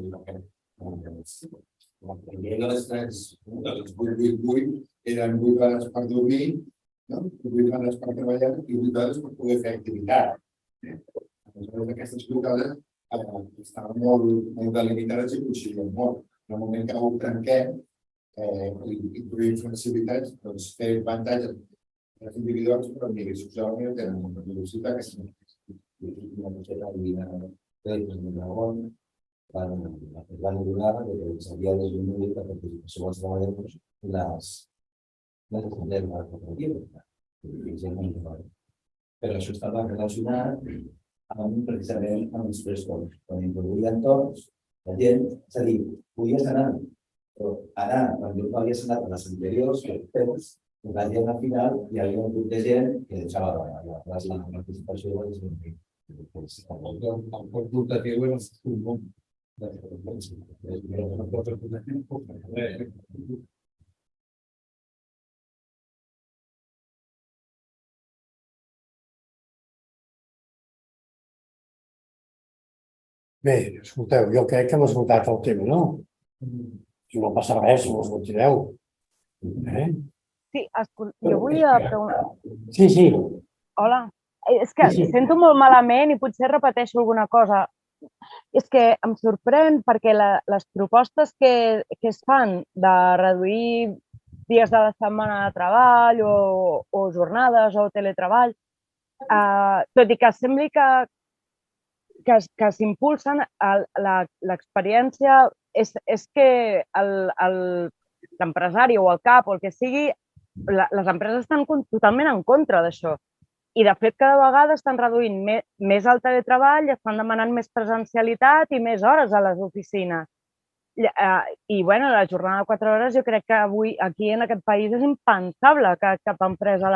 la primera de les 888 eren 8 hores per dormir, 8 hores per treballar i 8 hores per poder fer activitat. Aleshores, aquestes 8 hores estaven molt delimitades i coincidien molt. En el moment que ho trenquem i introduïm flexibilitats, doncs té avantatges als individuals, però a nivell social no tenen una velocitat que una cosa van donar que s'havia disminuït la participació dels treballadors i les assemblees de la cooperativa. Però això estava relacionat precisament amb els tres torns. Quan introduïen torns, la gent, és a dir, podies anar, però ara, quan jo no havies anat a les anteriors, la gent al final hi havia un grup de gent que deixava la participació de les anteriors. El cos portatiu era un bon. Bé, escolteu, jo crec que hem esgotat el tema, no? Si no passa res, si ho esgotareu. Sí, jo volia preguntar... Sí. Hola. És que sento molt malament i potser repeteixo alguna cosa. És que em sorprèn perquè les propostes que es fan de reduir dies de la setmana de treball o jornades o teletreball, tot i que sembli que s'impulsen, l'experiència és que l'empresari o el cap o el que sigui, les empreses estan totalment en contra d'això. I, de fet, cada vegada estan reduint més el teletreball, estan demanant més presencialitat i més hores a les oficines. I, bueno, la jornada de 4 hores jo crec que avui aquí en aquest país és impensable que cap empresa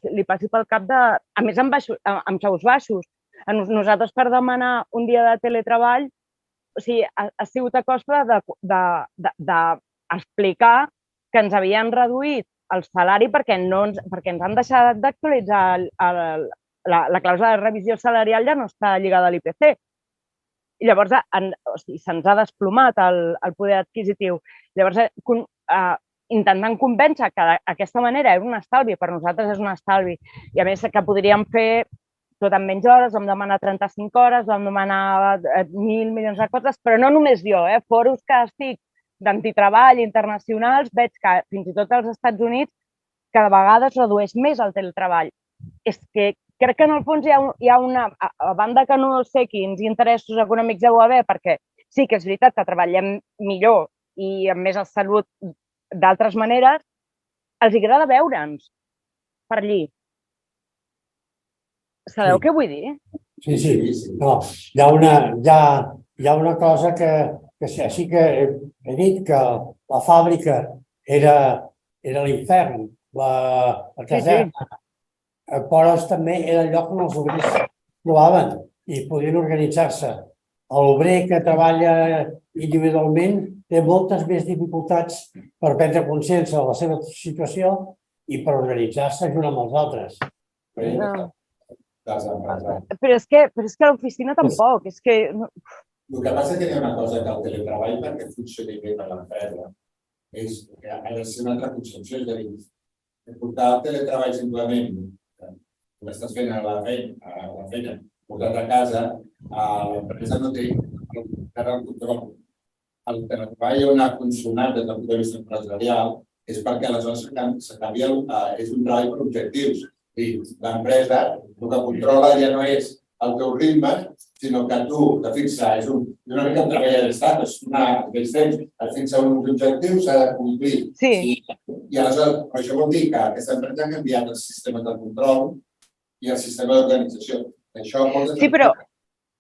li passi pel cap de... A més, amb xous baixos. Nosaltres, per demanar un dia de teletreball, o sigui, ha sigut a costa d'explicar que ens havien reduït el salari perquè ens han deixat d'actualitzar la clàusula de revisió salarial, ja no està lligada a l'IPC. I llavors se'ns ha desplomat el poder adquisitiu. Llavors, intentant convèncer que aquesta manera era un estalvi, per nosaltres és un estalvi, i a més que podríem fer tot en menys hores, vam demanar 35 hores, vam demanar 1.000 milions de coses, però no només jo, fòrums que estic d'antitreball internacionals, veig que fins i tot als Estats Units cada vegada es redueix més el teletreball. És que crec que en el fons hi ha una... A banda que no sé quins interessos econòmics deu haver, perquè sí que és veritat que treballem millor i amb més salut d'altres maneres, els agrada veure'ns per allí. Sabeu què vull dir? Sí. No, hi ha una cosa que sí que he dit que la fàbrica era l'infern, la caserna, però també era el lloc on els obrers trobaven i podien organitzar-se. L'obrer que treballa individualment té moltes més dificultats per prendre consciència de la seva situació i per organitzar-se junt amb els altres. dels empresaris. Però és que a l'oficina tampoc, és que... El que passa és que hi ha una cosa que el teletreball perquè funcioni bé per l'empresa és que ha de ser una altra concepció, és a dir, portar el teletreball simplement que estàs fent a la feina, portat a casa, l'empresa no té el control. El teletreball on ha funcionat des del punt de vista empresarial és perquè aleshores s'acabia, és un treball per objectius. L'empresa el que controla ja no és el teu ritme, sinó que tu te fixa, és una mica un treball d'estat, és aquells temps, et fixa uns objectius, s'ha de complir. Sí. I aleshores, això vol dir que aquesta empresa ha canviat el sistema de control i el sistema d'organització. Sí, però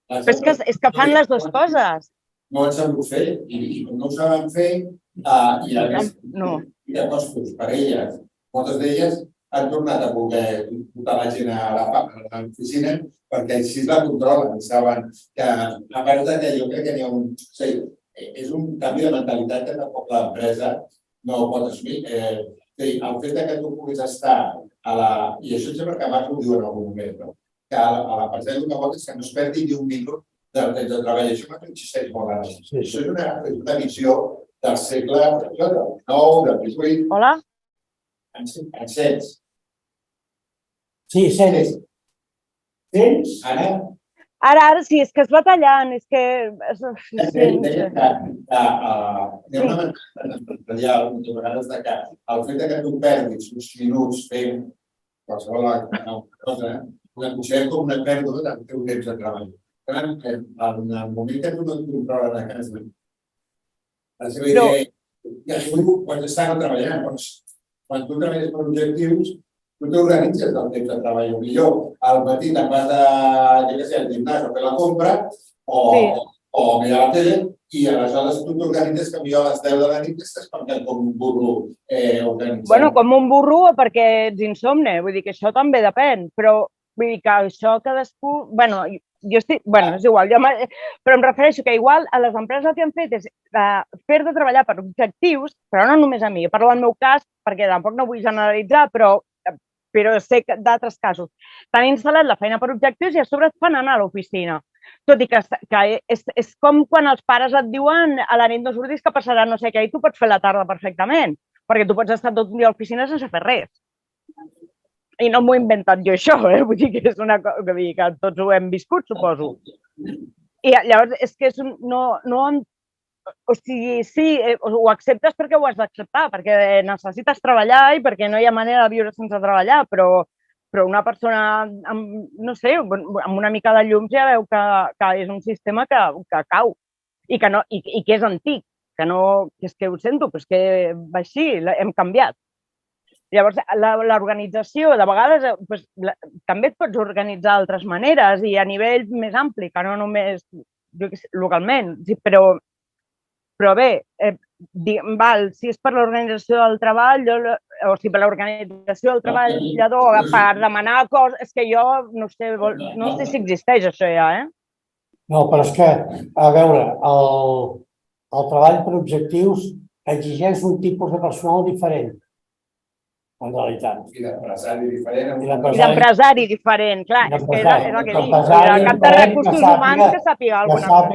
és que fan les dues coses. No ho han sabut fer, i com no ho saben fer, i a més, hi ha costos per elles. Moltes d'elles han tornat a voler portar la gent a l'oficina perquè així la controlen. Saben que, a part que jo crec que n'hi ha un... O sigui, és un canvi de mentalitat que tampoc l'empresa no ho pot assumir. El fet que tu puguis estar a la... I això sempre que abans ho diuen en algun moment, no? Que a l'empresa el que vol és que no es perdi ni un minut del temps de treball. Això m'existeix molt ara. Això és una visió del segle XIX, del XVIII. Hola? Encens. Sí, sents. Tens, ara... Ara sí, és que es va tallant, és que... Hi ha una mentalitat empresarial, moltes vegades, que el fet que tu perdis uns minuts fent qualsevol cosa, la considerem com una pèrdua del teu temps de treball. En el moment que tu no et controles a casa, la seva idea és que tu pots estar no treballant, quan tu treballes per objectius, tu t'organitzes del temps de treball. Millor al matí te'n vas al gimnàs a fer la compra o mirar la tele i aleshores tu t'organitzes que millor a les 10 de la nit estàs perquè com un burro organitzat. Bueno, com un burro o perquè ets insomne, vull dir que això també depèn, però vull dir que això cadascú... Bueno, jo estic... Bueno, és igual, però em refereixo que igual a les empreses el que han fet és fer-te treballar per objectius, però no només a mi, parlo del meu cas, perquè tampoc no vull generalitzar, però sé d'altres casos. T'han instal·lat la feina per objectius i a sobre et fan anar a l'oficina. Tot i que és com quan els pares et diuen a la nit no surtis que passarà no sé què i tu pots fer la tarda perfectament, perquè tu pots estar tot un dia a l'oficina sense fer res. I no m'ho he inventat jo això, vull dir que és una cosa que tots ho hem viscut, suposo. I llavors és que o sigui, sí, ho acceptes perquè ho has d'acceptar, perquè necessites treballar i perquè no hi ha manera de viure sense treballar, però una persona, no sé, amb una mica de llum ja veu que és un sistema que cau i que és antic, que és que ho sento, però és que va així, hem canviat. Llavors, l'organització, de vegades, també et pots organitzar d'altres maneres i a nivell més ampli, que no només localment, però bé, si és per l'organització del treball, o si per l'organització del treballador, per demanar coses, és que jo no sé si existeix això ja, No, però és que, a veure, el treball per objectius exigeix un tipus de personal diferent, en realitat. I d'empresari diferent. I d'empresari diferent, clar, és que és el que dic. El cap de recursos humans que sàpiga alguna cosa.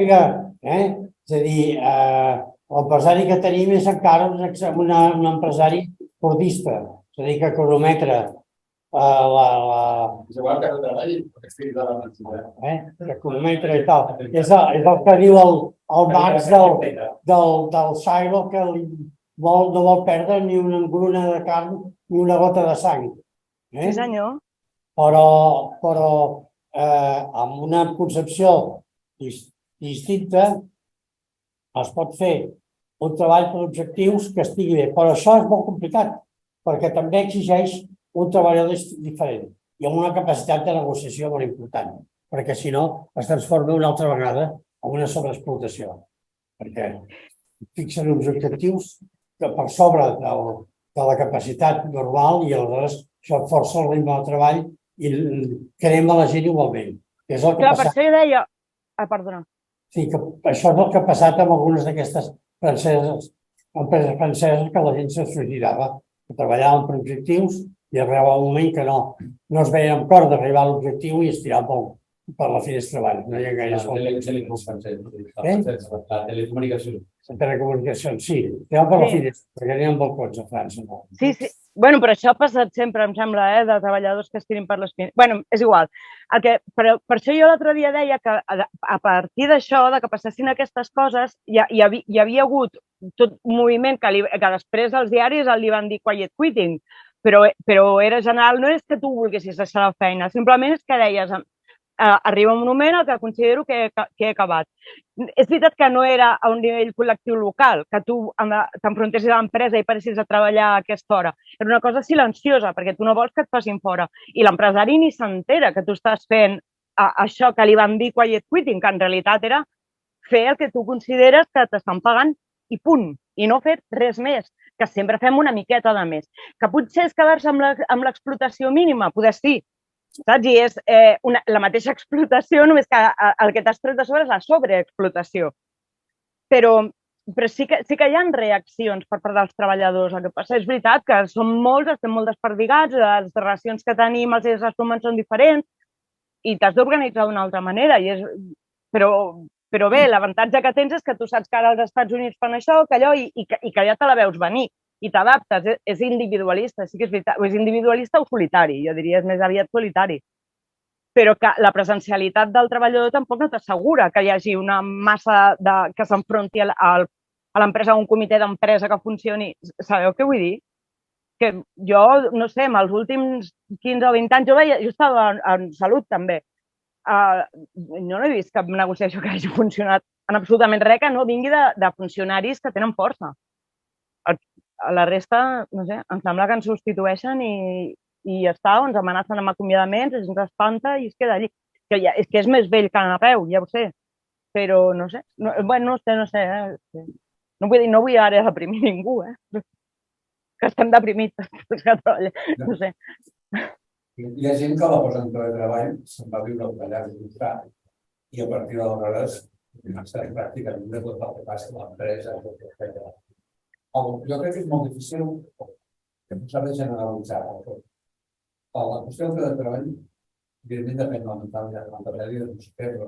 És a dir, l'empresari que tenim és encara un empresari cordista, és a dir, que cronometra És igual que no treballi, perquè estigui de la necessitat. que cronometra i tal. És el que diu el Marx del Silo, que no vol perdre ni una engruna de carn ni una gota de sang. Sí, senyor. Però amb una concepció distinta es pot fer un treball per objectius que estigui bé. Però això és molt complicat, perquè també exigeix un treballador diferent i amb una capacitat de negociació molt important, perquè si no es transforma una altra vegada en una sobreexplotació, perquè fixen uns objectius que per sobre de la capacitat normal i aleshores això força el ritme del treball i crema la gent igualment. Clar, per això jo deia... Perdona. Sí, que això és el que ha passat amb algunes d'aquestes empreses franceses que la gent se suïcidava, que treballaven per objectius i arribava un moment que no es veia amb cor d'arribar a l'objectiu i es tirava per la finestra avall. No hi ha gaire La telecomunicació. La telecomunicacions, sí. Tirava per la finestra, perquè n'hi ha balcons a França. Sí. Bueno, però això ha passat sempre, em sembla, de treballadors que es tirin per les finestres. Bueno, és igual. Per això jo l'altre dia deia que a partir d'això, de que passessin aquestes coses, hi havia hagut tot un moviment que després els diaris li van dir quiet quitting, però era general, no és que tu volguessis deixar la feina, simplement és que deies arriba un moment en què considero que he acabat. És veritat que no era a un nivell col·lectiu local, que tu t'enfrontessis a l'empresa i paressis a treballar a aquesta hora. Era una cosa silenciosa, perquè tu no vols que et facin fora. I l'empresari ni s'entera que tu estàs fent això que li van dir quiet quitting, que en realitat era fer el que tu consideres que t'estan pagant i punt. I no fer res més, que sempre fem una miqueta de més. Que potser és quedar-se amb l'explotació mínima, poder sí, saps? I és la mateixa explotació, només que el que t'has tret de sobre és la sobreexplotació. Però sí que hi ha reaccions per part dels treballadors. El que passa és veritat que som molts, estem molt desperdigats, les relacions que tenim els éssers humans són diferents i t'has d'organitzar d'una altra manera. Però bé, l'avantatge que tens és que tu saps que ara als Estats Units fan això, que allò, i que ja te la veus venir. I t'adaptes, és individualista, sí que és veritat, o és individualista o solitari, jo diria és més aviat solitari. Però que la presencialitat del treballador tampoc no t'assegura que hi hagi una massa que s'enfronti a l'empresa, a un comitè d'empresa que funcioni. Sabeu què vull dir? Que jo, no sé, en els últims 15 o 20 anys, jo estava en salut també, no he vist cap negociació que hagi funcionat en absolutament res que no vingui de funcionaris que tenen força. La resta, no sé, em sembla que ens substitueixen i ja està, ens amenacen amb acomiadaments, ens espanta i es queda allí. És que és més vell que anar a peu, ja ho sé, però no sé. No sé. No vull ara deprimir ningú, que estem deprimits, no sé. Hi ha gent que la posa en treball, se'n va viure al tallar de costat i a partir d'aleshores ha estat pràcticament de tot el que passa a l'empresa. Jo crec que és molt difícil que no s'ha de generalitzar. La qüestió del treball, evidentment, depèn de l'empresa i de vostè, però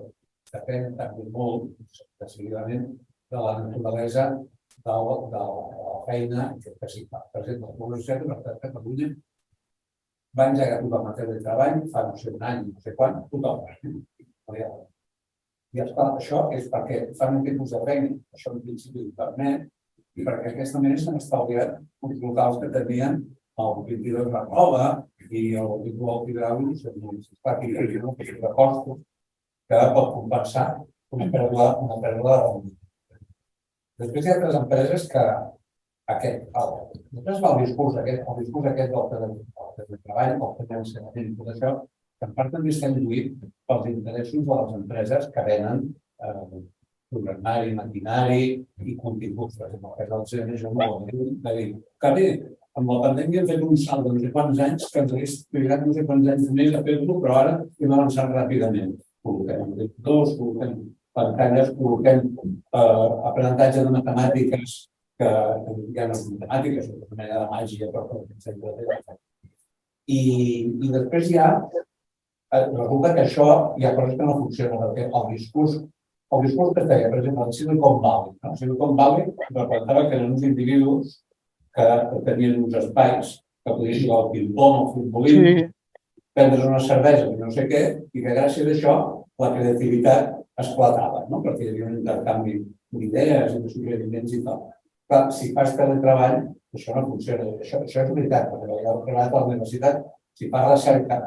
depèn també molt, decididament, de la naturalesa de la feina que s'hi fa. Per exemple, la Universitat de Catalunya va engegar tothom a fer de treball fa no sé un any, no sé quan, tothom. I això és perquè fan un tipus de feina, això en principi ho permet, i perquè d'aquesta manera s'han estalviat uns locals que tenien el 22 de roba i el 21 hidràulic, de costos que pot compensar una pèrdua de rendiment. Després hi ha altres empreses que després va el discurs aquest del treball, el finançament i tot això, que en part també està induït pels interessos de les empreses que venen programari, maquinari i continguts. Per exemple, el cas del CNG va dir que bé, amb la pandèmia hem fet un salt de no sé quants anys, que ens hagués trigat no sé quants anys més a fer-lo, però ara hem avançat ràpidament. Col·loquem editors, col·loquem pantalles, col·loquem aprenentatge de matemàtiques, que hi ha unes matemàtiques, una mena de màgia, però que sempre té. I després resulta que això hi ha coses que no funcionen, perquè el discurs que es deia, per exemple, el Silicon Valley. El Silicon Valley representava que eren uns individus que tenien uns espais que podien jugar al ping-pong, al futbolí, prendre una cervesa i no sé què, i que gràcies a això la creativitat esclatava, perquè hi havia un intercanvi d'idees i de suggeriments i tal. Clar, si fas teletreball, això no funciona. Això és veritat, perquè jo he treballat a la universitat, si fa recerca,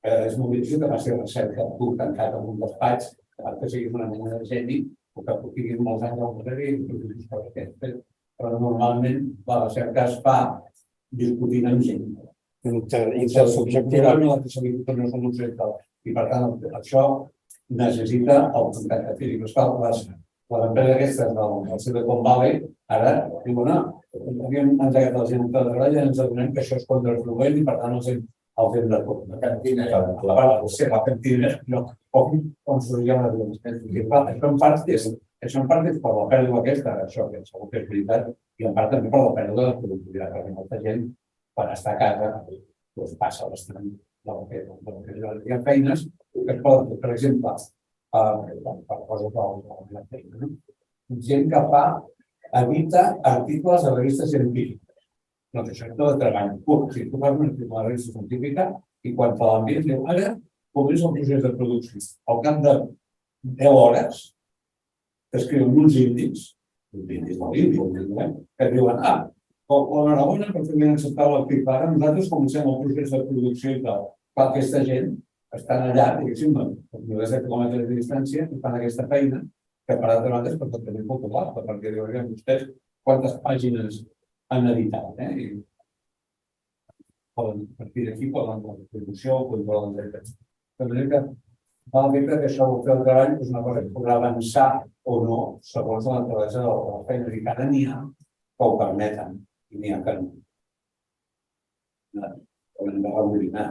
és molt difícil que faci recerca tu tancat en un despatx, que siguis una mena de geni, o que tinguis molts anys al darrere i produïs coses aquestes. Però normalment la recerca es fa discutint amb gent. Intersubjectiva no són objectius. I per tant, això necessita el contacte físic. Les empreses aquestes del Silicon Valley ara diuen, havíem engegat la gent de treball i ens adonem que això és contraproduent i per tant els hem de tot. La cantina, la cantina, com sorgia la vida. Això en part és per la pèrdua aquesta, això que segur que és veritat, i en part també per la pèrdua de productivitat, perquè molta gent, quan està a casa, doncs passa bastant del que hi ha feines que es poden fer, per exemple, per coses de la feina. Gent que edita articles de revistes científiques. Doncs això és tot de treball. Si tu fas un article de revista científica i quan te l'envies, diu, ara comença el procés de producció. Al cap de 10 hores, t'escriuen uns índics que diuen, l'enhorabona perquè m'han acceptat l'article. Ara nosaltres comencem el procés de producció i tal. Aquesta gent estan allà, diguéssim, a milers de quilòmetres de distància i fan aquesta feina que per altra banda és perfectament popular, perquè diuen vostès quantes pàgines han editat. I poden, a partir d'aquí, poden la distribució, controlen el dret. De manera que val bé que això vol fer el treball és una cosa que podrà avançar o no segons la naturalesa de la feina. I cada n'hi ha que ho permeten i n'hi ha que no. Hem de rebobinar.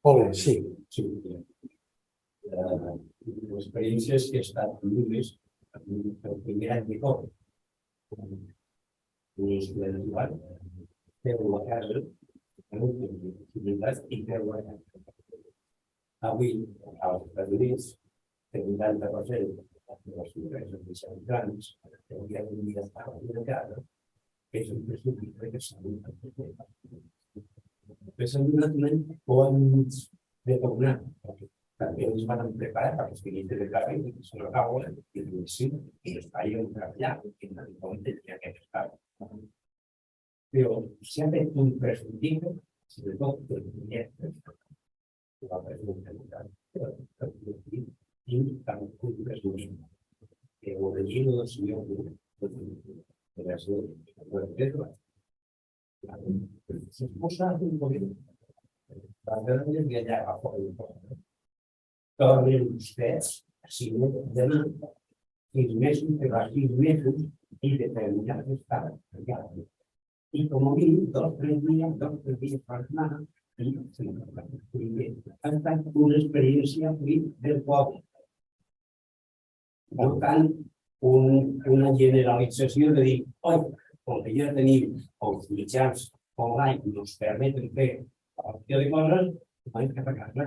Molt bé, sí. L'experiència és que he estat només el primer any de Covid. Un estudiant igual, fer-ho a casa, i fer-ho a casa. Avui, als Estats Units, el 80% de les empreses de sanitaris que hauria de estar a casa és imprescindible que s'han donat un any o han de tornar. També ens van preparar perquè estiguin de treball i se la taula i l'espai on treballar i on tenia que estar. Però s'ha fet un prescindible, sobretot per projectes, la pregunta i tant un prescindible. Que ho regim del senyor de la seva se sposa un poquito. Para que no haya abajo del todo. Tornen ustedes, si no deman 6 meses, pero a 6 meses y determinar que está allá. Y como vi, 2 o 3 días para nada, y se me acaba. Hasta una experiencia del poble. No tant una generalització de dir, oi, com que ja tenim els mitjans online que ens permeten fer la qüestió de coses, hem de cap a casa.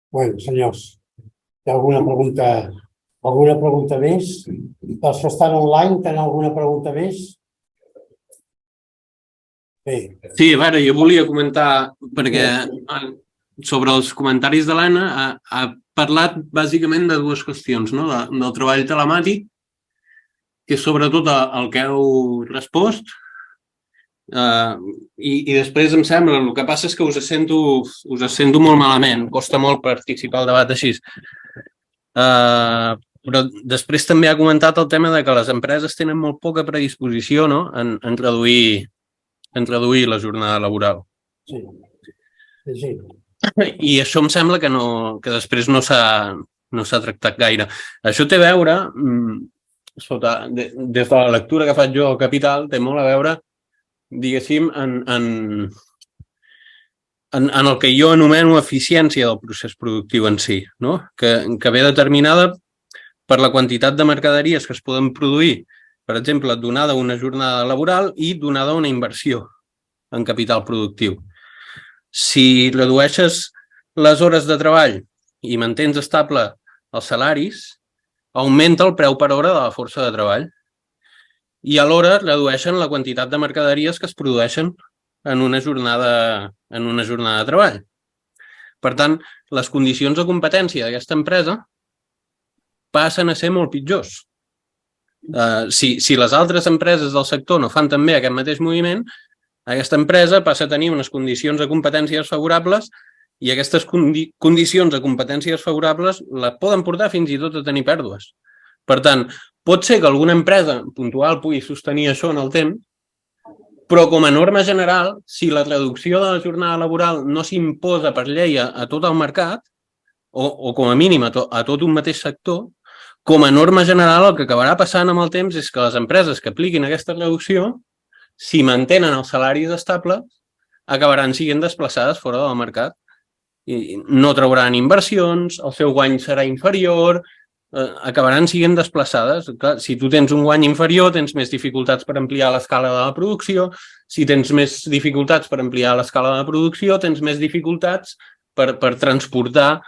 Bueno, senyors, hi ha alguna pregunta més? Els que estan online, tenen alguna pregunta més? Bé. Sí, a veure, jo volia comentar, perquè sobre els comentaris de l'Anna ha parlat bàsicament de 2 qüestions, no? Del treball telemàtic, que és sobretot el que heu respost, i després em sembla, el que passa és que us sento molt malament, costa molt participar al debat així. Però després també ha comentat el tema de que les empreses tenen molt poca predisposició, no? en reduir la jornada laboral. Sí. I això em sembla que després no s'ha tractat gaire. Això té a veure, des de la lectura que faig jo al Capital, té molt a veure, diguéssim, en el que jo anomeno eficiència del procés productiu en si, no? Que ve determinada per la quantitat de mercaderies que es poden produir, per exemple, donada una jornada laboral i donada una inversió en capital productiu. Si redueixes les hores de treball i mantens estable els salaris, augmenta el preu per hora de la força de treball i alhora redueixen la quantitat de mercaderies que es produeixen en una jornada de treball. Per tant, les condicions de competència d'aquesta empresa passen a ser molt pitjors. Si les altres empreses del sector no fan també aquest mateix moviment, aquesta empresa passa a tenir unes condicions de competències favorables i aquestes condicions de competències favorables la poden portar fins i tot a tenir pèrdues. Per tant, pot ser que alguna empresa puntual pugui sostenir això en el temps, però com a norma general, si la reducció de la jornada laboral no s'imposa per llei a tot el mercat, o com a mínim a tot un mateix sector, com a norma general el que acabarà passant amb el temps és que les empreses que apliquin aquesta reducció, si mantenen els salaris estables, acabaran sent desplaçades fora del mercat. I no trauran inversions, el seu guany serà inferior, acabaran sent desplaçades. Clar, si tu tens un guany inferior, tens més dificultats per ampliar l'escala de la producció. Si tens més dificultats per ampliar l'escala de la producció, tens més dificultats per transportar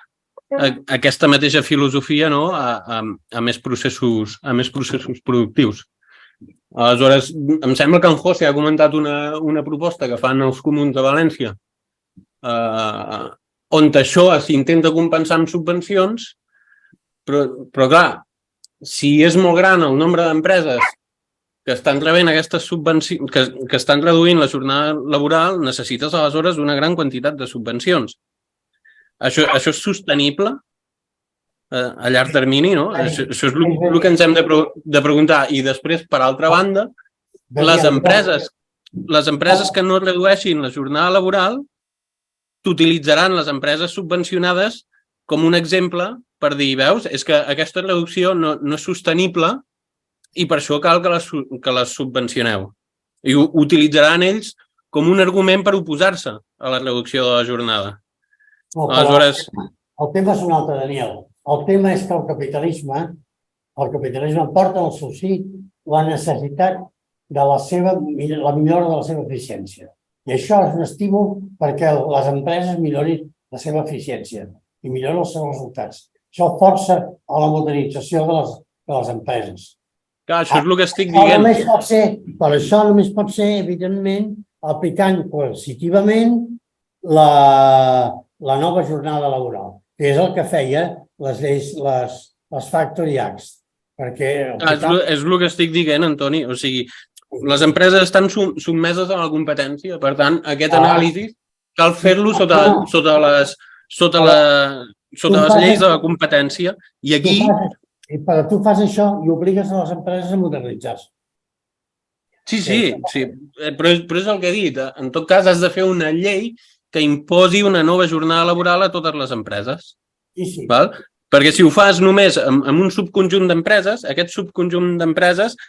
aquesta mateixa filosofia, no, a més processos productius. Aleshores, em sembla que en José ha comentat una proposta que fan els comuns de València on això s'intenta compensar amb subvencions, però clar, si és molt gran el nombre d'empreses que estan rebent aquestes subvencions, que estan reduint la jornada laboral, necessites aleshores una gran quantitat de subvencions. Això és sostenible a llarg termini, no? Això és el que ens hem de preguntar. I després, per altra banda, les empreses que no redueixin la jornada laboral t'utilitzaran les empreses subvencionades com un exemple per dir, veus, és que aquesta reducció no és sostenible i per això cal que les subvencioneu. I ho utilitzaran ells com un argument per oposar-se a la reducció de la jornada. Aleshores... El tema és un altre, Daniel. El tema és que el capitalisme porta al seu si la necessitat de la millora de la seva eficiència. I això és un estímul perquè les empreses millorin la seva eficiència i millorin els seus resultats. Això força a la modernització de les empreses. Clar, això és el que estic dient. Per això només pot ser, evidentment, aplicant coercitivament la nova jornada laboral, que és el que feia les lleis, les Factory Acts. És el que estic dient, Antoni. O sigui, les empreses estan sotmeses a la competència. Per tant, aquest anàlisi cal fer-lo sota les lleis de la competència. I aquí... Però tu fas això i obligues a les empreses a modernitzar-se. Sí, però és el que he dit. En tot cas, has de fer una llei que imposi una nova jornada laboral a totes les empreses. Val? Perquè si ho fas només amb un subconjunt d'empreses, aquest subconjunt d'empreses,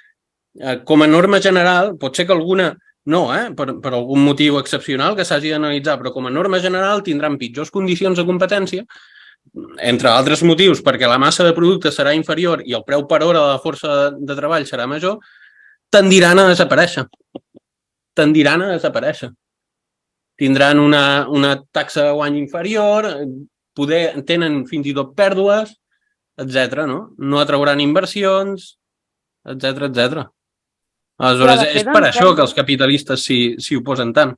com a norma general, pot ser que alguna no, per algun motiu excepcional que s'hagi d'analitzar, però com a norma general tindran pitjors condicions de competència, entre altres motius perquè la massa de producte serà inferior i el preu per hora de la força de treball serà major, tendiran a desaparèixer. Tindran una taxa de guany inferior, tenen fins i tot pèrdues, etc. No atrauran inversions, etc. Aleshores, és per això que els capitalistes s'hi oposen tant.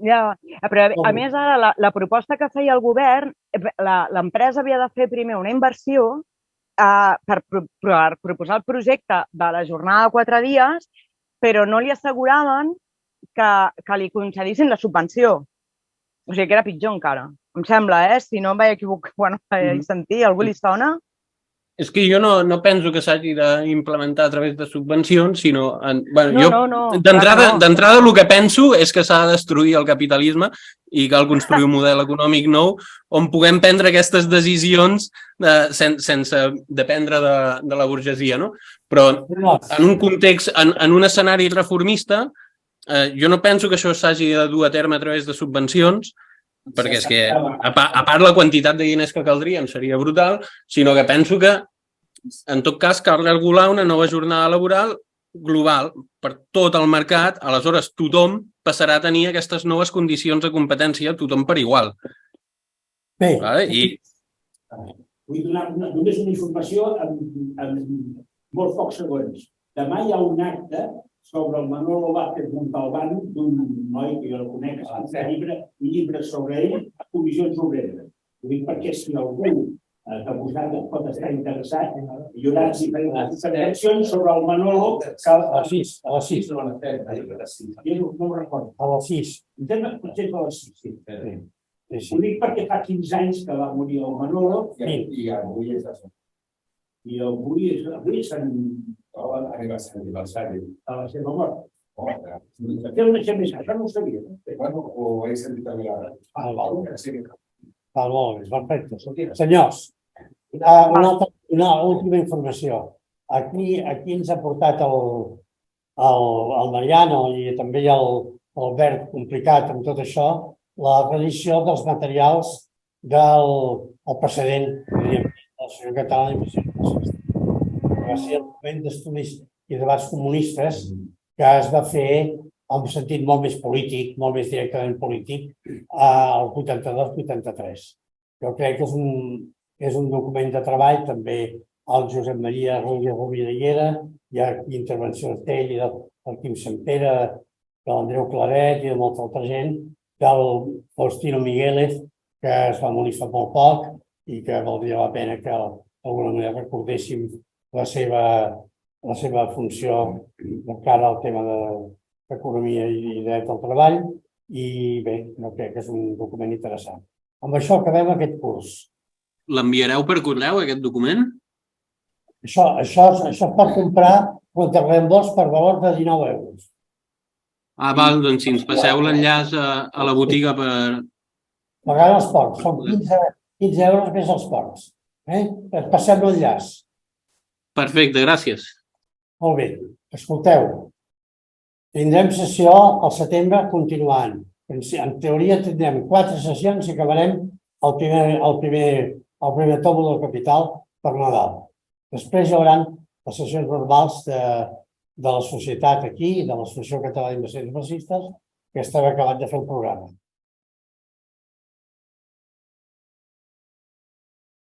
Ja, però a més ara la proposta que feia el govern, l'empresa havia de fer primer una inversió per proposar el projecte de la jornada de 4 dies, però no li asseguraven que li concedissin la subvenció. O sigui que era pitjor encara. Em sembla, si no em vaig equivocar, vaig sentir, algú li sona? És que jo no penso que s'hagi d'implementar a través de subvencions, sinó... D'entrada, el que penso és que s'ha de destruir el capitalisme i cal construir un model econòmic nou on puguem prendre aquestes decisions sense dependre de la burgesia, no? Però en un context, en un escenari reformista, jo no penso que això s'hagi de dur a terme a través de subvencions, perquè és que, a part la quantitat de diners que caldrien seria brutal, sinó que penso que, en tot cas, cal regular una nova jornada laboral global per tot el mercat. Aleshores, tothom passarà a tenir aquestes noves condicions de competència, tothom per igual. Bé. Vull donar només una informació en molt pocs segons. Demà hi ha un acte sobre el Manolo Vázquez Montalbán, d'un noi que jo el conec, un llibre sobre ell, Comissions Obreres. Ho dic perquè si algú que vosaltres pot estar interessat, hi haurà diferents accions sobre el Manolo. A les 6. Jo no ho recordo. A les 6. Potser a les 6, sí. Ho dic perquè fa 15 anys que va morir el Manolo i avui és aniversari a la seva mort. Té una xemesa, això no ho sabia. Ho he sentit a vegades. Perfecte. Senyors, una última informació. Aquí ens ha portat el Mariano i també l'Albert complicat amb tot això, la reedició dels materials del precedent, del senyor català d'impressió. Va ser el document d'estudis i debats comunistes que es va fer en un sentit molt més polític, molt més directament polític, al 82-83. Jo crec que és un document de treball, també el Josep Maria Rovira hi era, hi ha intervencions d'ell i del Quim Sempere, de l'Andreu Claret i de molta altra gent, del Faustino Migueles, que es va morir fa molt poc i que valdria la pena que d'alguna manera recordéssim la seva funció de cara al tema d'economia i dret al treball. I bé, no crec que és un document interessant. Amb això acabem aquest curs. L'enviareu per correu, aquest document? Això es pot comprar contra reembols per valor de 19 euros. Ah, val, doncs si ens passeu l'enllaç a la botiga per... Pagant els porcs, són 15 euros més els porcs. Et passem l'enllaç. Perfecte, gràcies. Molt bé, escolteu. Tindrem sessió al setembre continuant. En teoria tindrem 4 sessions i acabarem el primer tòmul del Capital per Nadal. Després hi haurà les sessions normals de la societat aquí, de l'Associació Catalana d'Investigacions Marxistes, que estem acabant de fer el programa.